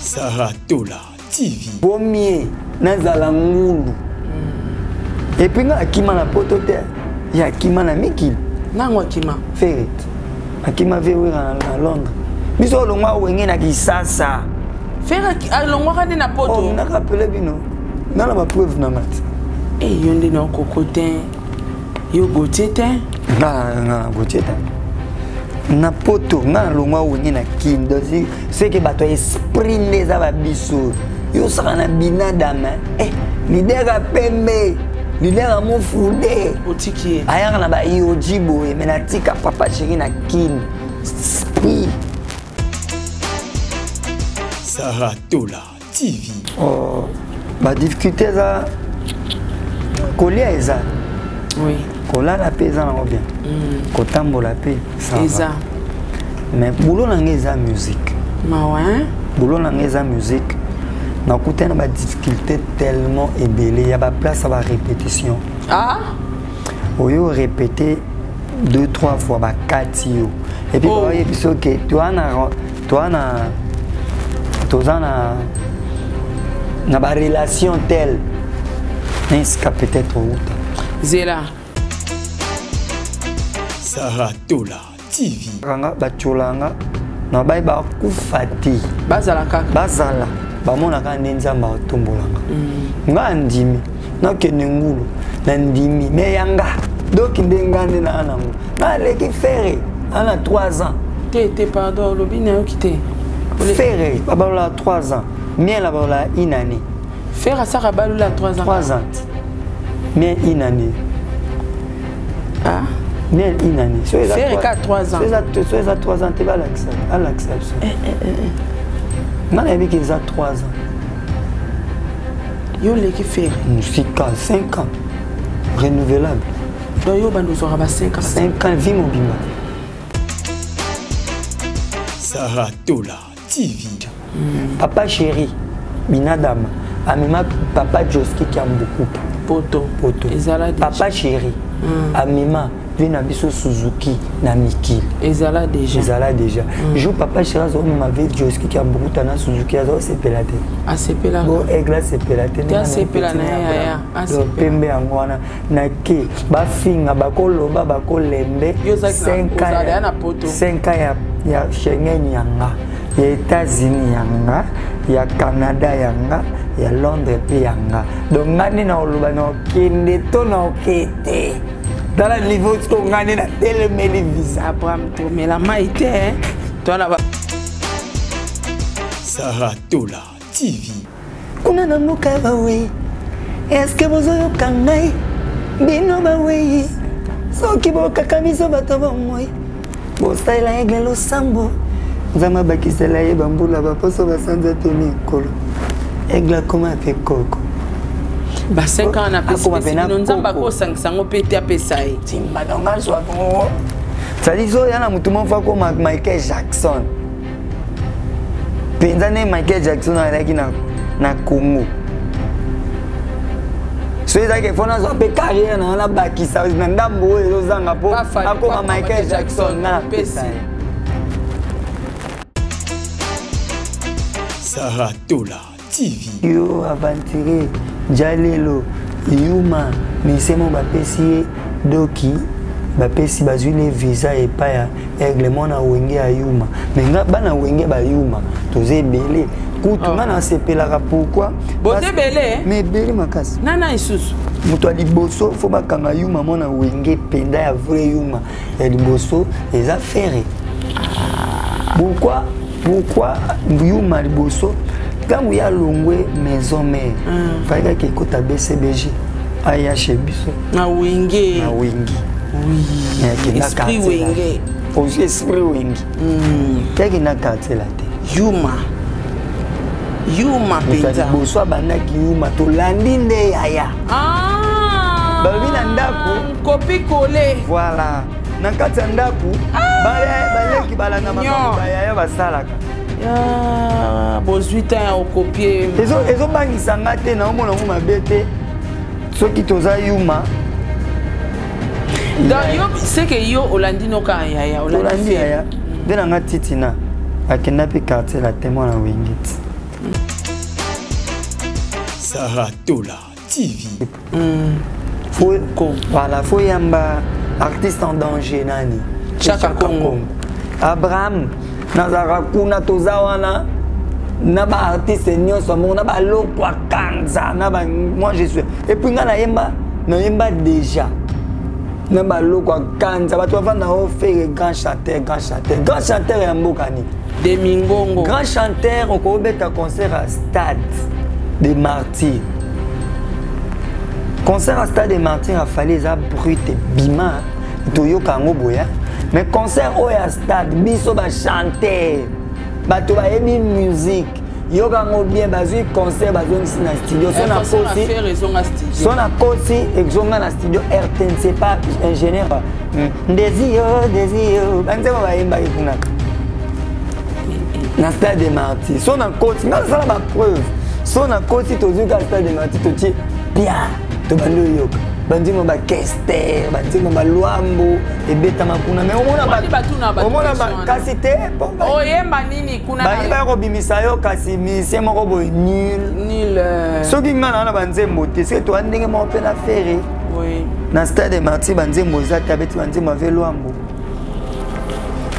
Saratola TV. Premier, nazala ngulu. Et puis nga akima na potote, ya akima na mikili. Nango akima. Ferret. Akima vewe na Londres. Biso longwa wenge na Kisasa. Ferret longwa kane na poto. Oh, na rappelé bino. Na la preuve na mat. Eh yonde na kokotin. Yo gotete. Na gotete. Na poto na longwa wenge na kindo. C'est que bato esprit les ababiso. Yo saka na binadama. Eh, lidera pembe. Lidera mo fude. Otiki. Ayaka na ba yojibo e menatika papa chéri na kin. Oui. Saratola TV. Oh, ba difficulté ça. Kolia eza. Oui. Kola la pesa na bien. Kotambo la paix. Eza. Mais boulot na ngeza musique. Mawa. Boulot na ngeza musique. Na kutana ba difficulté tellement ébélé, il y a ba place à ba répétition. Ah. Oyo répéter 2-3 fois ba 4 yo. Et puis voyez biso que toi na ba relation telle n'est-ce peut-être autre. Zela. Saratola TV. Ranga bacholanga na bai ba kufati. Bazala kaka. Bazala. Bamona ka nzamba otombolanga. Nga ndimi na kene ngulu na ndimi me yanga donc ndengande na anango. Na leki ferré ana 3 ans. Té pardon lobina yo kité. Ferré babala 3 ans. Mien la babala une année. Ferré ça rabalula 3 ans. 3 ans. Mien une année. Ah. Mien une année. Ferré 3 ans. C'est ça 3 ans te va l'accepte. Non, il y a 3 ans. Yo leki Ferré. 5 ans. Renouvelable. Donc yo bandu sera 5 ans. 5 ans, vie mobile. Saratola TV. Papa chéri, Binadama. Amima papa Joski qui a beaucoup. Poto. Papa chéri. Amima. Na biso Suzuki na Miki. Ezala déjà. Joue papa chéri zo m'avait Joski qui a beaucoup na Suzuki azo c'est pelate. Ah c'est pelate. Bon egla c'est pelate. C'est pelate na ya. Ah c'est pembe angwana na ke ba finga ba koloba ba kolembe 5 ans ya Schengen yanga. Ya États-Unis yanga, ya Canada yanga, ya Londres pe yanga. Donc ngani na oloba na kende to na okete. Dans le niveau de ton gagné la télé visa. Abraham, mais la maïté, toi là-bas. Saratola TV. Kuna na muka bawe. Est-ce que vous avez kangai? Bino bawe. So ki bo kakamiso batoba moi. Bo style la egle lo sambo. Zama bakisela ye bambula ba poso basanza toni kolo. Egle koma pe koko. Ba 5 ans na pesi non nzamba ko 500 pété a pesai timba donga so ko salizo yana mutu monfa ko Michael Jackson penzane Michael Jackson alaki na Congo so ezake fona so pe carrière na bakisa na ndambo ezo zanga po akoma Michael Jackson na pesai Saratola TV. Yo aventuré Jalelo Yuma misemo bapesi doki bapesi bazwile visa epaya règlement na wenge ya Yuma menga bana wenge ba Yuma toze belé kutu ngana sepelaka pourquoi bote belé mais belé makasi nana isusu muto aliboso fo bakanga Yuma mona wenge penda ya vrai Yuma ya liboso eza ferré pourquoi Yuma liboso quand il y a longwe maison mère fallait que kota BCBG aya chez biso na wingi oui esprit wingi aussi esprit wingi kaki na quartier la te Yuma penza boso bandaki Yuma to landi nde aya babi na ndako copie coller voilà na kati ndako baleki balanga makambo ya basalaka ya boz 8 ans au copier ezo bangisa ngate na omona mu mabete soki toza Yuma donc yo c'est que yo olandino ka ya olandi ya bena ngati tina akenda pe quartier la témoin na wingit Saratola TV. Voilà, faut y avoir artiste en danger nani. Chaka Congo. Abraham, Nazara Kuna Tozawana, Naba artiste nyonso mo naba lokwa kanza naba moi je suis. Et puis nga na yemba déjà. Naba lokwa kanza ba to vanda o faire grand chanteur ya mbokani. Demingongo. Grand chanteur au Kobeta concert à Stade des Martyrs. Concert à Stade des Martyrs a fallu ça brute bima toyo kango boya. Mais concert au Stade biso ba chanter. Ba to ba yemi musique. Yo kango bien bazui concert bazui na studio son a kosi. Son a kosi exonga na studio RTNC pas ingénieur. Désir. Banze ba yemba ikuna. Na Stade des Martyrs. Son a kosi, na ça la preuve. Son a kosi tozu ka Stade des Martyrs to ti bien. To bando yoka. Bandi mo ba Kester, bandi mo ba Luambo, e beta makuna. Mais omona ba kasi te. Oh yemba nini kuna na. Ba ko bimisa yo kasi mi se moko boy nul. Soki ngana na banzembo te, c'est to ndenge mo pe na ferry. Oui. Na Stade des Martyrs banzembo za tabeti banzembo ave Luambo.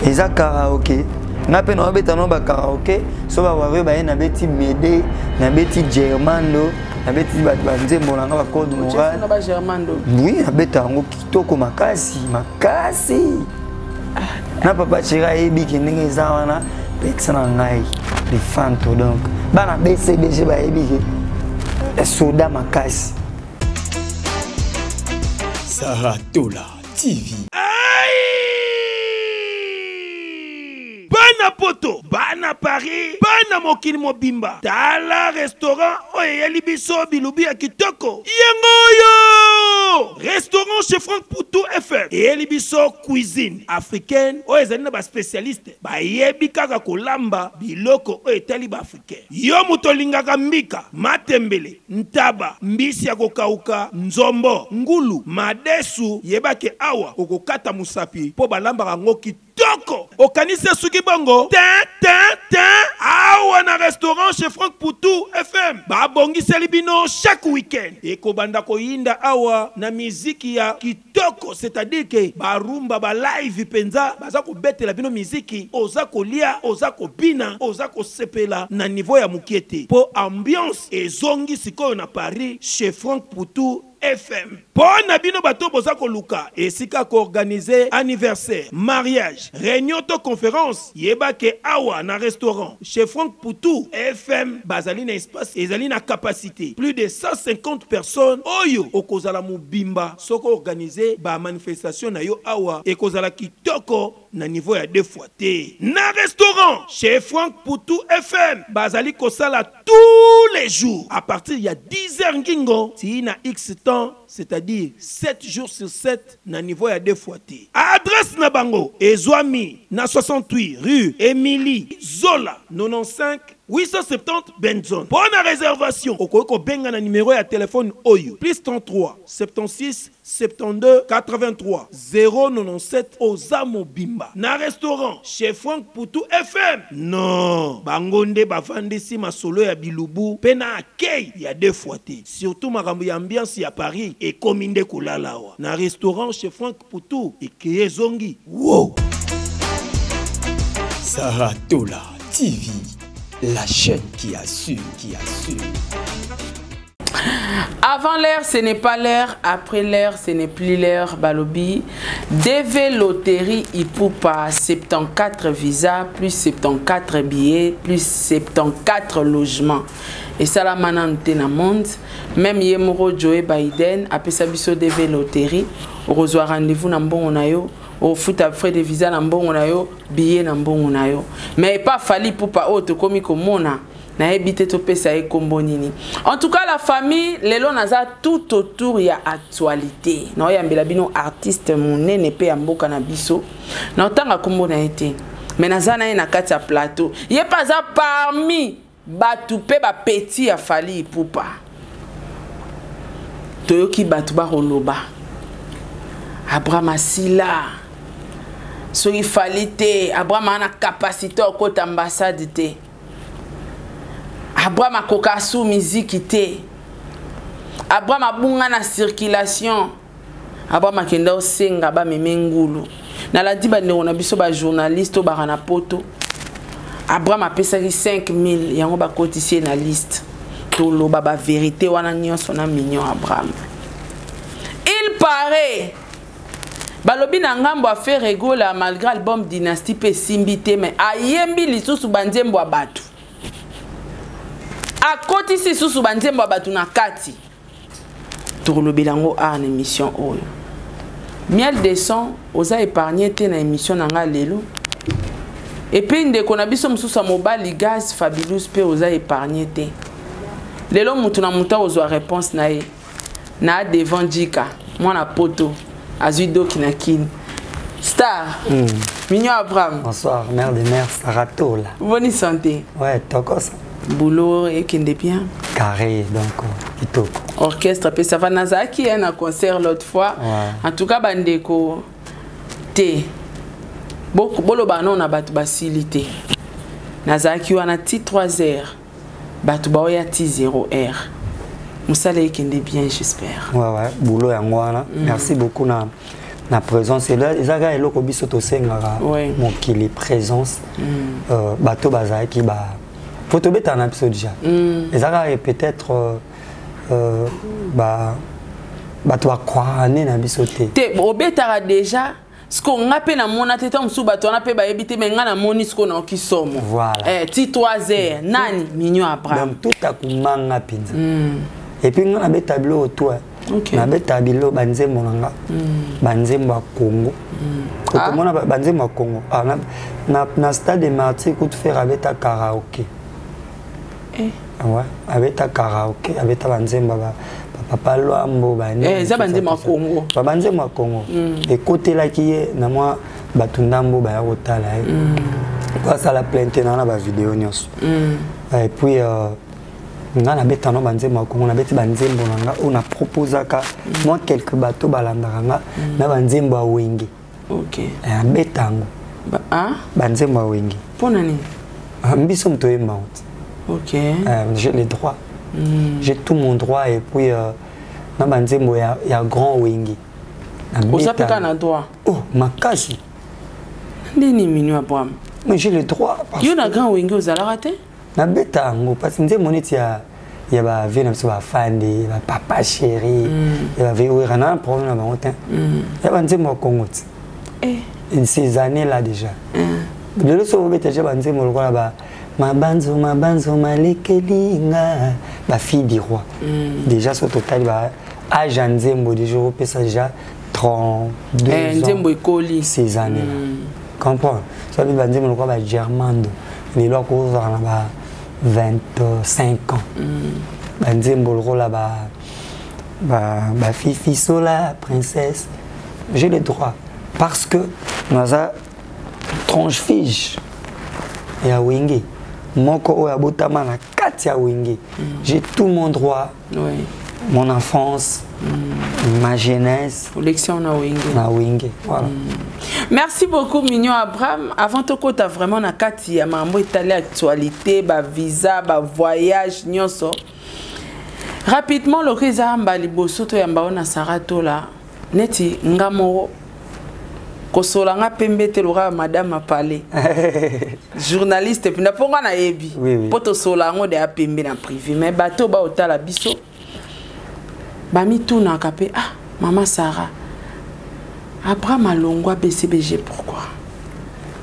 Eza karaoke. Na pe no beta no ba karaoke, so ba wave ba na beti Mede, na beti Germando. Nabeti banzembo nanga ba code moral. Na ba Germando. Oui, nabeta ngo kitoko makasi. Na papa chira ebi kinenge za wana petsa na ngai le fanto donc. Bana BCDG ba ebi ke soda makasi. Saratola TV. Bana poto, bana Paris, bana mokili mobimba. Tala restaurant oye libiso bilubi ya kitoko. Yengoyo! Restaurant chez Franck Poutou FM. Et libiso cuisine africaine. Oye zani ba spécialiste. Ba yebi kaka kolamba biloko oye tali ba africain. Yo muto lingaka mbika, matembele, ntaba, mbisi ya kokauka, nzombo, ngulu, madesu, yebake awa, okokata musapi, po balamba rango kitoko. Okanise suki bongo. Awa na restaurant chez Franck Poutou FM. Ba bongi selibino chaque week-end. Eko banda ko yinda awa na miziki ya kitoko. C'est-à-dire que ba rumba ba live penza. Baza ko bete la bino miziki. Oza ko lia, oza ko bina, oza ko sepela na niveau ya mukiete. Po ambiance et zongi sikoyo na Paris chez Franck Poutou FM. Bon nabino bato boza ko luka esika ko organiser anniversaire, mariage, réunion to conférence, yeba ke awa na restaurant chez Franck Poutou FM bazali na espace ezali na capacité plus de 150 personnes oyo okozala mubimba soko organiser ba manifestation na yo awa ekozala kitoko na niveau ya 2 fois te. Na restaurant chez Franck Poutou FM bazali kosala tous les jours à partir il y a 10h ngingo si na X temps, c'est-à-dire 7 jours sur 7 na niveau ya 2 fois te. Adresse na bango Ezwami na 68 rue Émilie Zola 95 870 Benzone. Bonne réservation. Okoko benga na numéro ya téléphone Oyo plus 33 76 72 83 097 Ozamo Bimba. Na restaurant chez Franck Poutou FM. Non, bangonde bavandisi masolo ya bilubu pena akei ya 2 fois te. Surtout makambo ya ambiance ya Paris et kominde kulalawa. Na restaurant chez Franck Poutou et Kiyezongi. Wow. Saratola TV. La chaîne qui assure, Avant l'heure, ce n'est pas l'heure. Après l'heure, ce n'est plus l'heure. Balobi. DV Loterie Ipupa 74 visas, plus 74 billets, plus 74 logements. Et ça, la manante na monde. Même Yemoro Joe Biden, après ça, biso DV Loterie, au reçoit rendez-vous dans bon onayo. Au foot à frais de visa na mbongo na yo, billet na mbongo na yo. Mais pas fallu pour pas autre comme komona na ebité to pesa e kombo nini. En tout cas la famille lelo naza tout autour ya actualité. Na yambela bino artiste monene pe mboka na biso. Na otanga kombo na été. Mais naza na na kati ya plateau. Yé pas ça parmi batu pe ba petit ya fali pupa. Toyoki batu ba roloba. Abraham Asila. So il fallait Abraham a une capacité au côté ambassade. Abraham a kokasu musique te. Abraham a bunga na circulation. Abraham a kenda osenga ba memengulu. Na la diba ne ona biso ba journaliste o ba na poto. Abraham a pesaki 5000 yango ba cotiser na liste. To lo ba vérité wana nyonso na mignon Abraham. Il paraît balobi na ngambo a fait rigola malgré album Dynastie pe simbité mais ayembi lisusu banzembo a batu. A kotisi susu banzembo a batu na kati. Tourlo bilango a en émission oyo. Miel de son oza épargné te na émission nanga lelo. Et puis ndeko na biso mususu a mobali gaz Fabulous pe oza épargné te. Lelo mutu na muta ozwa réponse na ye. Na devant Djika, moi na poto, azuido kinakin. Star. Mignon Abraham. Bonsoir, mère de mère Sarato là. Bonne santé. Ouais, tokos. Boulot et kende bien. Carré donc kitoko. Orchestre pe ça va Nazaki un concert l'autre fois. Ouais. En tout cas bandeko te. Beaucoup bolo bano na batu basilité. Nazaki wana ti 3h. Batu ba ya ti 0h. Moussala kende bien j'espère. Ouais, boulot yango wana. Merci beaucoup na présence et là ezaka eloko biso to sengaka mokili présence bato bazaki ba photo beta na biso déjà ezaka peut-être bato croire na biso te obetaka déjà ce qu'on appelle na mona tete msu bato na pe ba ebité mais nga na moni ce qu'on a qui somme voilà ti 3h nani Mignon Abraham donc tout akumanga pinza et puis nga na beta bilo toi okay. Na beta bilo banzembo nanga banzembo ya Congo kotomona banzembo ya Congo na stade de Martyrs coup de faire avec ta karaoké ouais avec ta karaoké avec ta banzembo papa Loambo bani za banzembo ya Congo banzembo ya Congo et côté là qui est na moi batundambo ba ya kotala parce à la plainte na ba vidéo nyos et puis nga na beta no banzembo ko na beti banzembo nga on a proposé ka moi quelques bateaux balandaka nga na banzembo a wenge OK un betango banzembo a wenge pona ni ambiso mto mount OK j'ai les droits j'ai tout mon droit et puis na banzembo ya grand wenge osapeka na droit oh makasi ndini Mignon Abraham mais j'ai les droits yo na grand wenge ozala raté na betango parce que nzembo neti ya ba vena so ba fandi ba papa chéri ya ba vewe rana problème na bango te ya ba nzembo Congo in ces années là déjà le so beta ja ba nzembo lokola ba mabanzo malekelinga ba fille du roi déjà au total ba âge nzembo déjà opesa déjà 32 ans nzembo ekoli ces années là comprends ça ba nzembo lokola ba germando les lois qu'on a là 25 ans banzembo lokola ba fifi sola princesse j'ai les droits parce que naza tranche fige ya wenge moko oya botama na kati ya wenge j'ai tout mon droit mon enfance ma jeunesse na wenge voilà merci beaucoup Mignon Abraham avant to kota vraiment na kati ya mambo itali actualité ba visa ba voyage nyonso rapidement le reza mbali bosoto ya mbao na Sarato la neti ngamo kosolanga pembete lora madame apale journaliste pina ponga na yebi poto solango de apembe na privé mais bato ba otala biso bami tuna kapé maman Sarah Abraham alongwa BCBG pourquoi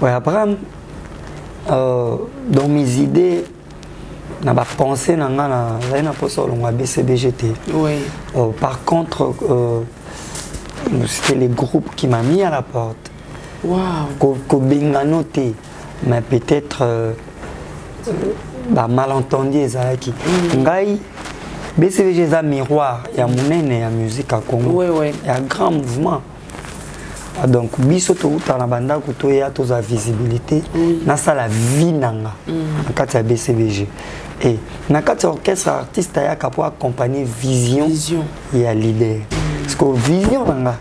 ouais Abraham dans mes idées na ba pensée na ngana na poso longwa BCBG te oui par contre c'était les groupes qui m'a mis à la porte waouh ko bingano te mais peut-être ba malentendu ezalaki ngai BCBG est un miroir, il y a mon musique à Congo, il y a un grand mouvement. Donc, biso to uta na banda kuto ya to za visibilité, na sa la vie nanga, na kati ya BCBG. Et na kati orchestre artiste ya kapo accompagner vision, il y a leader. Parce que vision nanga,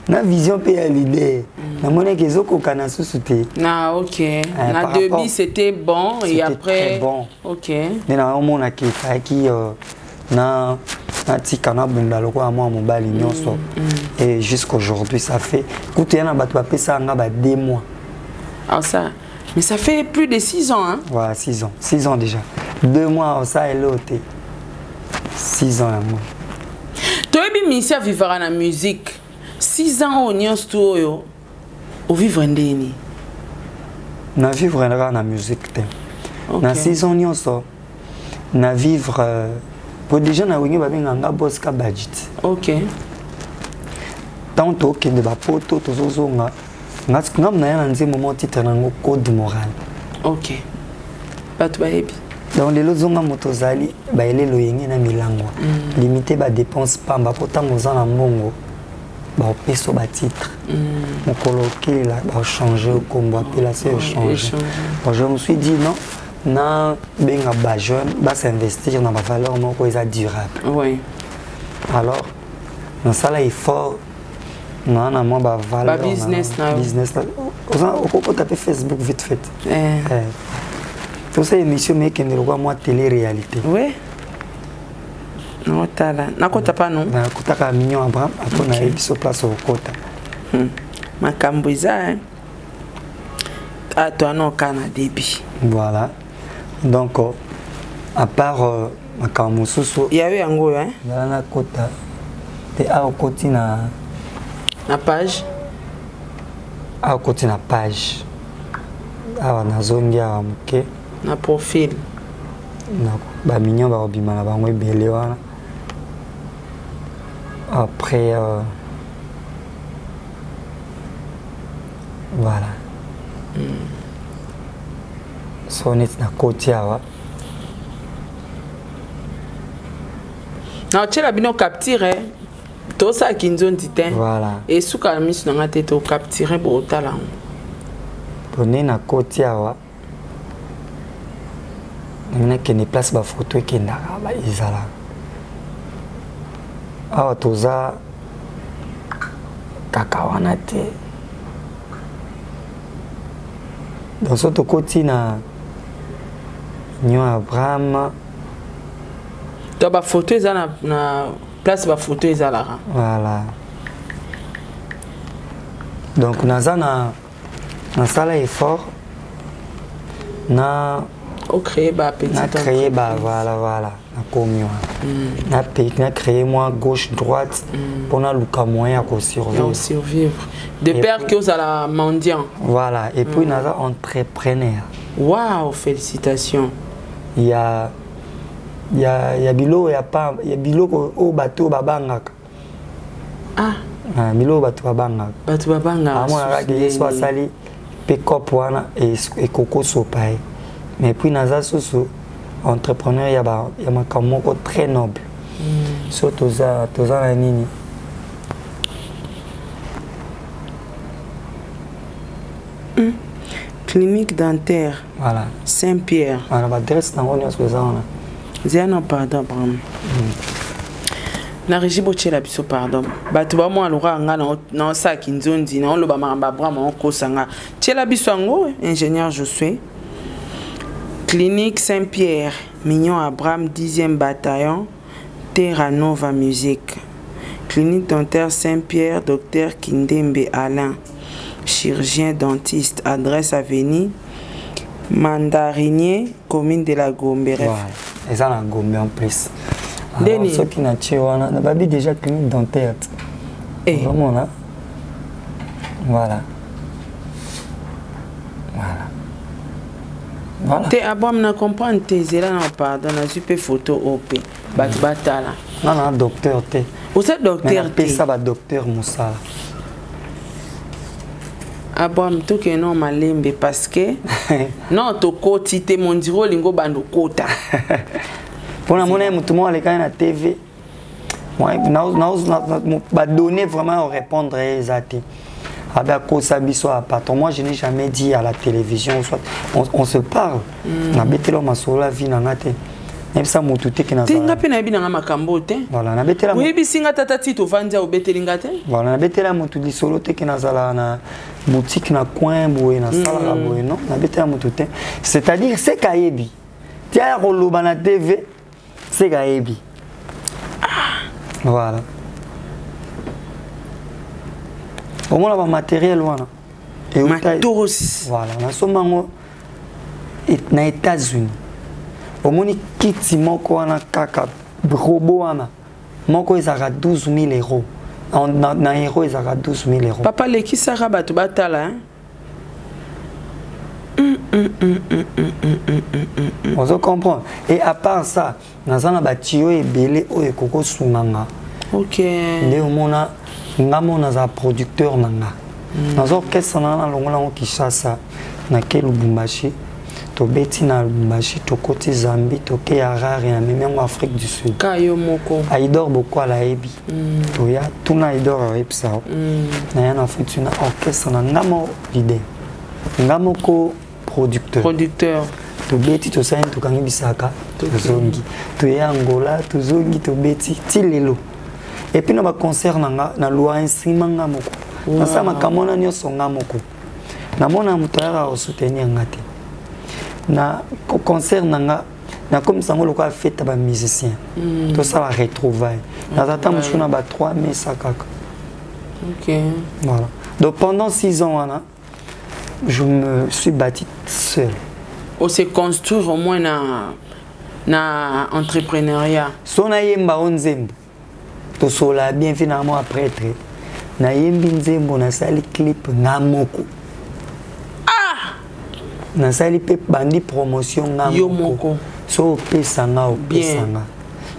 na vision pe ya l'idée na mona que ezokoka na susu te na ok na début c'était bon et après très bon ok mais na mona que qui na tika na bunda loko à moi mobali nyonso et jusqu'aujourd'hui ça fait écoute yana bato ba pesa nga ba 2 mois. Alors ça mais ça fait plus de 6 ans hein. Voilà, 6 ans. 6 ans déjà. 2 mois ça est l'autre. 6 ans moi. Toi bi misia vivra na musique. 6 ans au nyons studio. Au vivre ndeni. Na vivre na musique te. Na 6 ans nyonso. Na vivre pour déjà na wingi ba benga boss ka budget. OK. Tant que de ba poto tozozonga. Ngam na yana nzi moment titre nango code moral. OK. Pas toi ebi. Donc les autres zonga motozali ba ele loyengi na milangwa. Limiter ba dépense pamba potango za na mbongo. Ba peso ba titre. Mon coloquer là ba changer au combo appeler c'est changer. Je me suis dit non, na benga ba jeune ba s'investir dans ma valeur non ko eza durable. Oui. Alors dans ça là effort non na moi ba valeur business na business là. Au taper Facebook vite fait. Tout ça émission mais qui ne voit moi télé-réalité. Oui. Non, t'as là. N'a pas pas non. Na kutaka mignon Abraham après na ebiso place au kota. Makambuiza hein. Ah toi non kana débit. Voilà. Donc à part makamususu. Il y a eu un gros hein. Il y a na kota. Te a koti na page. A koti na page. Ah na zone ya muke. Na profil. Na ba mignon ba obima na bango ebele wana. Après voilà. Sonnet na kotiawa. Na tchela bino capturer to ça kinzon titin. Voilà. Et souka mis na ngate to capturer bo tala. Pone na kotiawa. Nina kene place ba photo kenda ba izala. Awa toza kakawana te. Dans ce côté na Nyo Abraham. Tu as photo na place ba photo ezala. Voilà. Donc naza na sala effort na créer ba petit. Na créer ba voilà na commun. Na créer moi gauche droite pour na luka moyen pour survivre. De père que vous allez mendiant. Voilà et puis naza entrepreneur. Waouh, félicitations. Il y a bilo ya pa ya bilo au bateau babangaka. Ah bilo bateau babangaka. Bateau babangaka. Moi la que soit sali pick-up wana et coco sopaye. Mais puis naza soso entrepreneur ya makamoko très noble. Surtout toza na nini. Clinique dentaire. Voilà. Saint-Pierre. Voilà, l'adresse dans on est ça. Zéana pardon. Na régie bochela biso pardon. Batu ba mo alora nga na sa kinzondi na lo ba maramba brama ko sanga. Chela biso ngo ingénieur je suis. Clinique Saint-Pierre, Mignon Abraham 10e bataillon, Terra Nova Musique. Clinique dentaire Saint-Pierre, docteur Kindembe Alain, chirurgien dentiste, adresse avenue Mandarinier, commune de la Gombe. Ouais, et ça la Gombe en plus. Denis. Ceux qui n'ont tué, on a déjà clinique dentaire. Et vraiment là. Voilà. Voilà. Voilà. Te abam na comprendre tes zela na pardon na super photo op batala. Non docteur te. Vous êtes docteur te. Ça va docteur Moussa. Abam to que non malembe parce que non to koti te mondiro lingo bando kota. Pour la monnaie tout le monde les na TV. Moi na donner vraiment répondre exactement. Moi je n'ai jamais dit à la télévision, on se parle. ça motuté qui n'a pas tinga pe na bina ngama kambote voilà na betela oui bisinga tata tito vandia obetelinga te voilà na betela motu di solo te qui na sala na boutique na coin boye na sala boye non na betela motuté c'est-à-dire c'est kayebi tia roloba na TV c'est kayebi voilà au moins la matériel wana et matos voilà na somango na États-Unis au moni kiti moko wana kaka robot wana moko ezaka 12 000 euros na euro ezaka 12 000 euros papa leki saka bato batala on se comprend et à part ça nazana batio ebele oyo koko sunganga ok nde omona ngamo naza producteur nanga nazo orchestre na longola ngo Kinshasa na ke Lubumbashi to beti na Lubumbashi to côté Zambie to ke Harare na même en Afrique du Sud kayo moko aidor beaucoup à la ebi to ya tuna aidor a epsa na ya na Afrique na orchestre na ngamo leader ngamo ko producteur to beti to sain to kangi bisaka to zongi to ya Angola to zongi to beti tilelo et puis na ba concert na loi instrument ngamo ko na sama kamona nyoso ngamo ko na mona mutara o soutenir ngate na concert nanga na comme ça on local fête ba musicien tout ça va retrouver na tata mchuna ba 3 mai sakaka ok voilà donc pendant 6 ans je me suis bâti seul on s'est construire au moins na entrepreneuriat sona yemba onzembo to sola bien finalement après très na yembi nzembo na sali clip ngamoko na sali pe bandi promotion ngamoko yo moko so pesanga o pesanga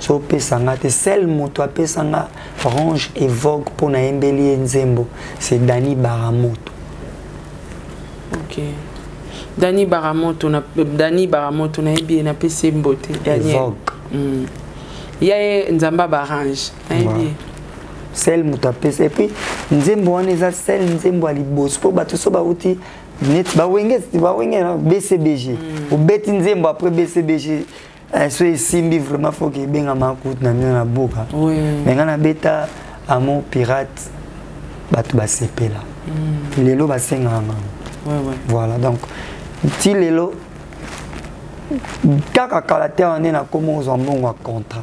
so pesanga te sel moto a pesanga range et vogue pour na yembeli nzembo c'est Dani Baramoto ok Dani Baramoto na ebi na pese mbote Daniel ya nzamba barange na ebi sel moto a pese et puis nzembo wana eza sel nzembo ali boss po bato so bauti net ba wenge na BCBG au beti nzembo après BCBG so esimbi vraiment faut que benga makut na na boka mais ngana beta amo pirate bato ba sepela lelo ba senga voilà donc ti lelo kaka kalater on est na comment aux ambongo contrat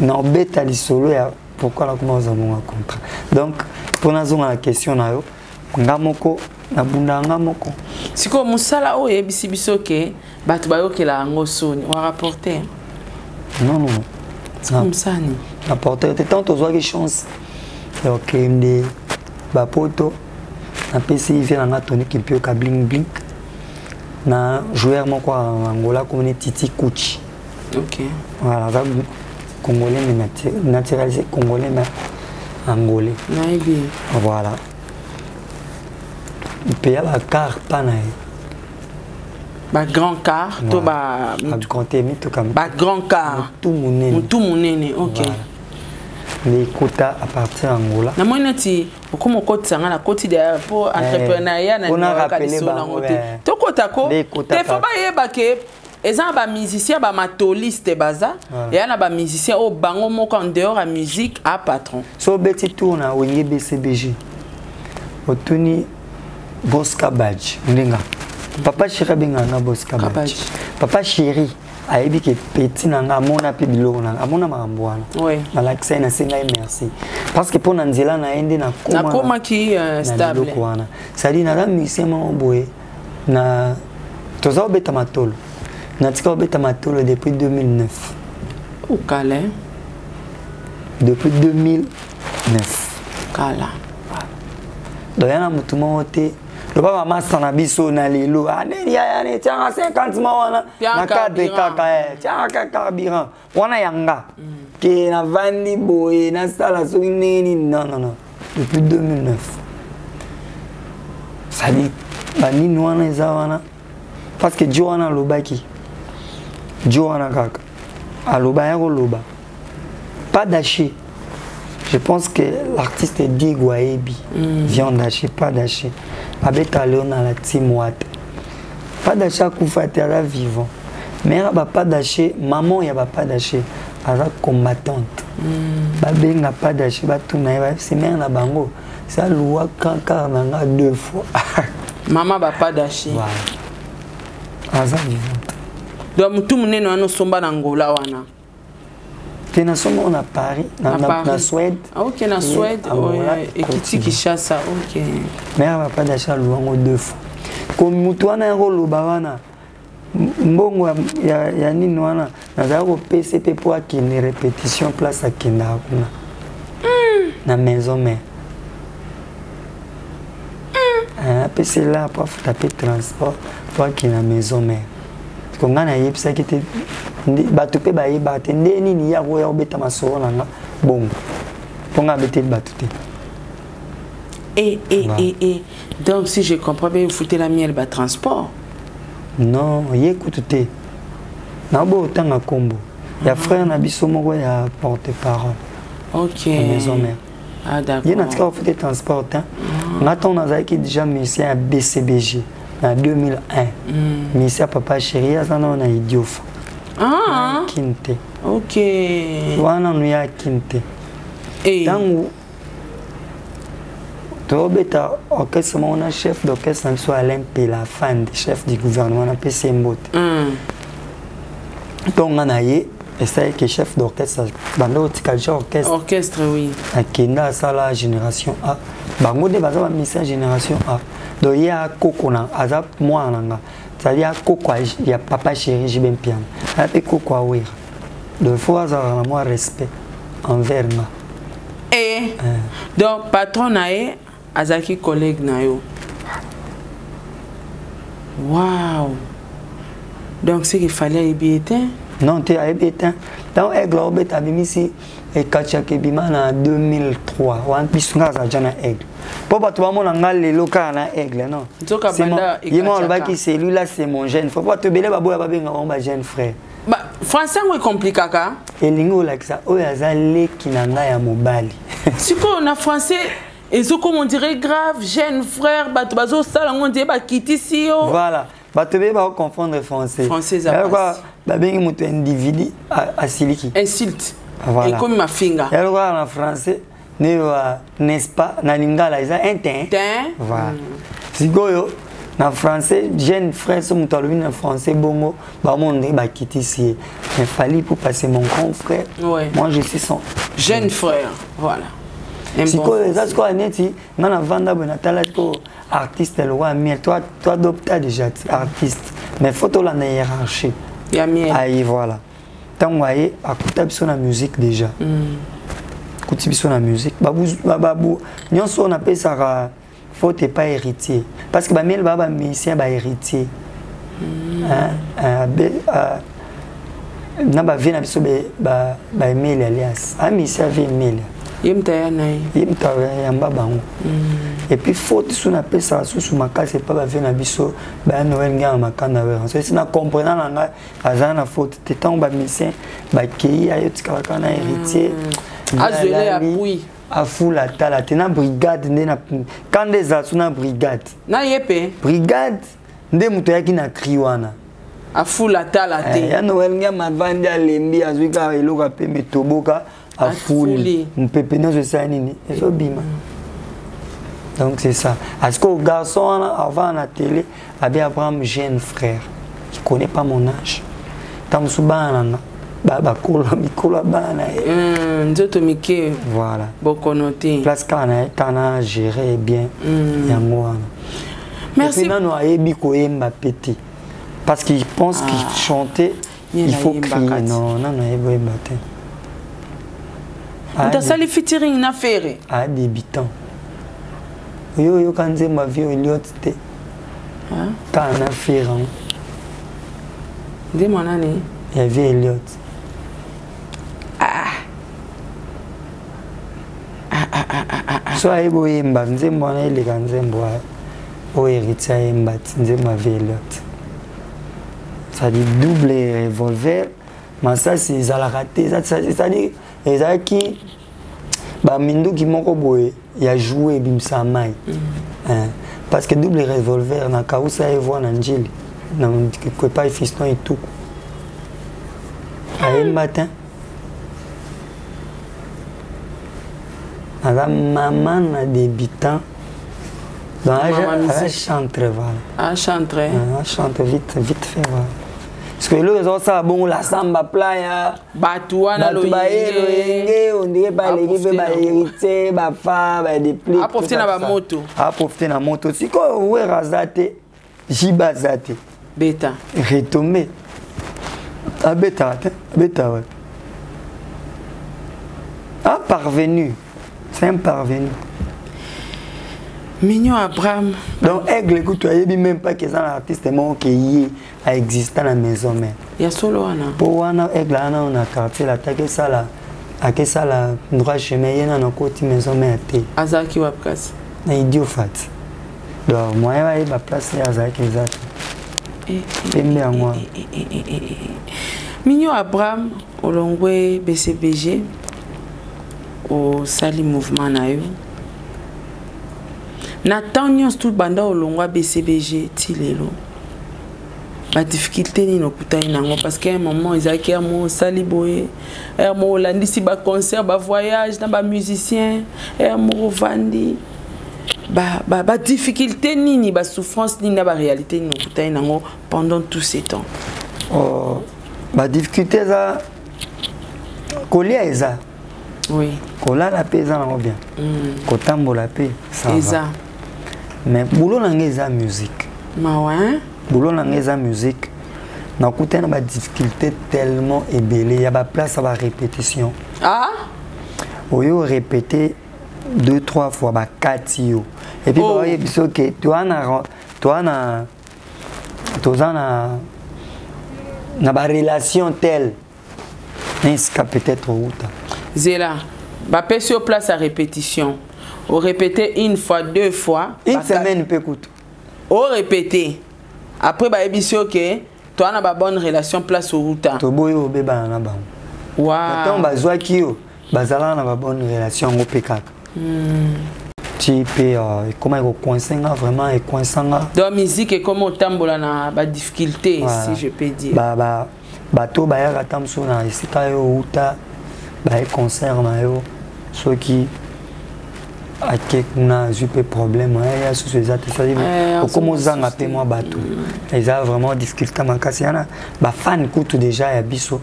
na beta li solo ya pourquoi la comment aux ambongo contrat donc pour nazonga la question na yo ngamoko na bunda ngamoko siko musala o yebisi biso ke bato bayokela ngo soni wa rapporter non comme ça ni rapporter tant aux oies chance donc ndé ba poto na PC vient na toni qui peut ka bling bling na joueur moko Angola comme Titi Kuchi ok voilà ça congolais mais naturalisé congolais mais angolais naibi voilà il y a la car panaï ba grand car to ba grand car tout monene ok les quotas à partir d'Angola na moi neti okomo kotisa nga na koti derrière pour entrepreneuriat na to kotako te faut ba yeba ke eza ba musicien ba matoliste baza et na ba musicien au bango moko en dehors à musique à patron so beti tourne à Wenge BCBG otuni Boska Badge ndenga papa chéri benga na Boska Badge papa chéri ayebi ke petit nanga amona pe biloko nanga amona makambo wana na l'accès na senga merci parce que pour na nzela na ende na koma ki stable wana sali na musicien mo boye na toza obeta matolo na tika obeta matolo depuis 2009 au Calais depuis 2009 kala donc yana mutu mo te le papa massa na biso na lelo aneli ya ne tianga 50 wana na cadre kaka tianga carburant wana yanga ke na vandi boye na sala so nini non depuis 2009 ça dit bani wana eza parce que Joana lobaki Joana kaka aloba ya loba pas d'aché. Je pense que l'artiste dit Guaebi vient d'acheter, pas d'acheter. Avec Léon à la team Watt. Pas d'acheter à Koufatera vivant. mère n'a pas d'aché, maman n'a pas d'aché, elle est combattante. Babé n'a pas d'aché, c'est mère n'a bango. Ça loua quand nanga 2 fois. Maman n'a pas d'aché. Voilà. Elle est vivante. Donc tout le monde est somba n'angola wana. Tu es somba à Paris, na Suède. Ah ok, na Suède. Et qui chasse ça, ok. Mère n'a pas d'aché, elle loua 2 fois. Comme mutuana yako lobawana. Mbongo ya nini wana nazala ko PCP pour akende répétition place akenda kuna na maison mère PC là pour taper transport pour akende na maison mère ko ngana yebisa kete bato pe ba yeba te ndeni ni ya ko beta masoro nanga bongo ponga bete bato te. Et donc si je comprends bien vous foutez la miel bas transport. Non, écoute, tu Nabo tanga combo. Il y a frère Nabiso Moko ya porte-parole. Ok. Maison mère. Ah d'accord. Il y a un fait transport. Maintenant, on a déjà mis à BCBG en 2001. Mais à Papa Chéri, on a Idiofa. Ah. Kinte. Ok. On a Kinte. Et Tobeta orchestre, on a chef d'orchestre, soit Alain Pela, fan de chef du gouvernement, on a PC Mbot. Donc on a eu, et c'est que chef d'orchestre, bando tika orchestre. Orchestre oui. A Kenda ça la génération A. Bango de basa mission génération A. Donc il y a Kokona, azap moi nanga. C'est-à-dire Koko, il y a Papa Chéri, j'ai bien piano. Après Koko Awir. Donc il faut avoir moi respect envers moi. Et donc patron nae azaki collègue nayo. Waouh. Donc c'est qu'il fallait ébiter. Non, tu as ébité. Dans Aigle, tu as mis ici et Kachak Ebima en 2003. On a pu se faire Aigle. Pourquoi tu vas me les locaux à Aigle, non? C'est lui-là, c'est mon jeune frère. Pourquoi tu veux mon jeune frère? Français est compliqué. Et lingo like ça, oh yazale kinanga ya mobali. Si on a français, et ce comme on dirait grave, jeune frère, bazo sala on dirait ba kitisi yo. Voilà. Batebe ba confondre français. Français ça. Pourquoi ba bengi mutu individu a siliki. Insulte. Voilà. Et comme ma finger. Et alors en français, n'est-ce pas na lingala ça un teint. Voilà. Sigoyo en français, jeune frère, si je en français, bongo, bah mon bah quitter ici. Il fallait pour passer mon grand frère. Ouais. Moi je suis son jeune frère. Voilà. Si quoi ça ce qu'on est dit, on a vendu bon atala ko artiste le roi mais toi adopté déjà artiste. Mais photo la hiérarchie. Il y a mieux. Aïe voilà. Tant voyez à côté de la musique déjà. Côté de la musique, babou, nous on appelle ça faut pas héritier parce que bamel baba musicien ba héritier na ba vient biso ba email alias musicien vie email yemta ya mbabango et puis faut tout na pesa sous makasi pas ba vient biso ba Noël nga makanda we so si na comprendre na azana faute tant ba musicien ba kei ayo tika kana héritier azwele appui à fou la tala tena brigade ndena quand des asuna brigade na yepe brigade nde muto yaki na kriwana à fou la tala te ya Noël nga mavandi alembi azwika eloka pe metoboka a fuli mpepe nzo sa nini ezo bima donc c'est ça est-ce que le garçon avant la télé avait Abraham jeune frère qui connaît pas mon âge tam subana baba kola mikolo bana nzoto mike voilà beaucoup noté place kana gérer bien yango wana merci nano ayebi koyemba petit parce qu'il pense qu'il chantait il faut crier non ayebi koyemba te dans ça les featuring na faire à débutant yo kanze ma vie Elliot te kana faire de mon année il y avait Elliot so ayebi oyemba nzembo wana eleka nzembo oyo héritier ayemba ti nzembo ave Elliot c'est-à-dire double revolver masasi ezalaka te c'est-à-dire ezalaki baminduki moko boye ya joue ebimisa mai parce que double revolver na kausa evwa na njili na kwepa fiston etuku un matin. Maman a débutant. Donc, elle chante, voilà. Elle chante. Elle chante vite fait, voilà. Parce que là, ça bon la samba playa. Batouana loyenge, on dirait pas l'équipe, ba hérité, ba fa, ba des plis. A profiter na ba moto. A profiter na moto. Si ko ouais razate, jibazate. Beta. Retomber. Ah beta, ouais. Ah parvenu. C'est un parvenu. Mignon Abraham. Donc, aigle, écoute, tu n'as même pas que c'est un artiste qui a existé dans la maison. Il y a solo Anna. Pour Anna, aigle, on a quartier, la taille, ça là. À que ça là, droit chemin, il y a un côté maison, mais à Azaki Wapkas. Un idiot fat. Donc, moi, il y a ma place, Azaki, exact. Et bien, moi. Mignon Abraham, au Longwe BCBG, au Sali Mouvement Nayo. Nathan tout banda olongwa BCBG tilelo ba difficulté ni nokutai nango parce qu'à un moment ils avaient mo sali boye mo landisi ba concert ba voyage na ba musicien mo vandi ba difficulté ni ba souffrance ni na ba réalité ni nokutai nango pendant tous ces temps. Oh ba difficulté ça kolia eza. Oui. Kola la paix ça nango bien. Kotambo la paix ça va. Mais boulot nangeza musique. Ma ouais. Boulot nangeza musique. Na kuta na ba difficulté tellement ébélé, il y a ba place à ba répétition. Ah? Oyo répéter 2-3 fois ba 4 yo. Et puis bah biso que toi na ba relation telle. Est-ce que peut-être outa. Zela, ba paix sur place à répétition. Au répéter une fois, 2 fois. Une semaine peut coûter. Au répéter. Après, bah émission que toi on a une bonne relation place au routa. To boyo beba na ba. Wow. Quand bazwa kio, bazala na ba bonne relation au PK. Tu peux comment il coincer vraiment et coinsanga. Dans musique et comment tambola na ba difficulté si je peux dire. Bato ba ya tamso na isika yo routa ba concert na yo ceux qui a quelques problèmes, il y a sous ces attes, comment on a moi bateau. Ils ont vraiment difficulté à casser. Les fans coûtent déjà à biso,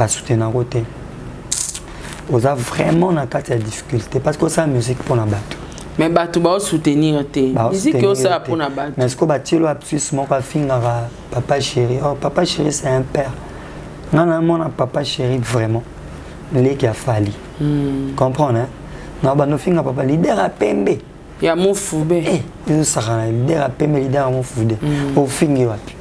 soutenir côté. Ils ont vraiment des difficultés parce que c'est la musique pour la bateau. Mais bateau va soutenir tes. Musique que ça pour la bateau. Mais ce que bateau a plus mon papa chéri. Oh papa chéri c'est un père. Non non mon papa chéri vraiment. Les qui a fallu. Comprends hein? Non, bah, nous finissons papa, leader à Pembe. Il y a mon foubé. Il y a leader à Pembe, leader à mon foubé. Au fingi wapi.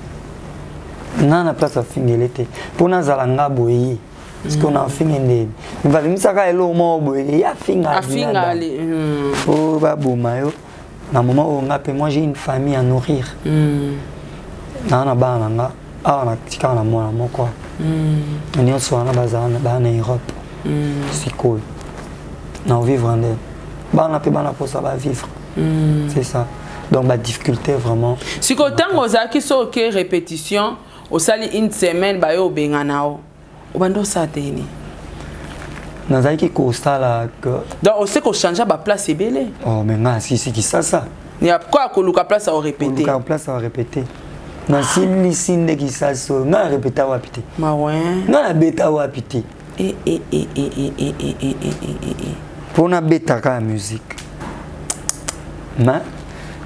Non, la place à fingi l'été. Pour nous, zalanga boyi. Parce qu'on a fingi né. Il va venir ça quand il est au moins boyi. Il y a fingi à fingi. Oh, bah, bomayo. Na moment où on a payé, moi j'ai une famille à nourrir. Na na ba na ah na tika na moi quoi. On y a soit na bazana ba na Europe. C'est cool. Non, vivre en elle. On a pu vivre. C'est ça. Donc, la difficulté vraiment. Si vous avez qui sont OK répétition, au sali une semaine, bah yo benganao. Au bando ça teni. Nous avons qui constat là que. Donc, on sait qu'on change la place et belé. Oh, mais non, si qui ça. Il y a quoi que la place à répéter. La place à répéter. Non, si l'ici qui ça, non répéter à répéter. Ma ouais. Non la bêta à répéter. Pour na bêta la musique. Mais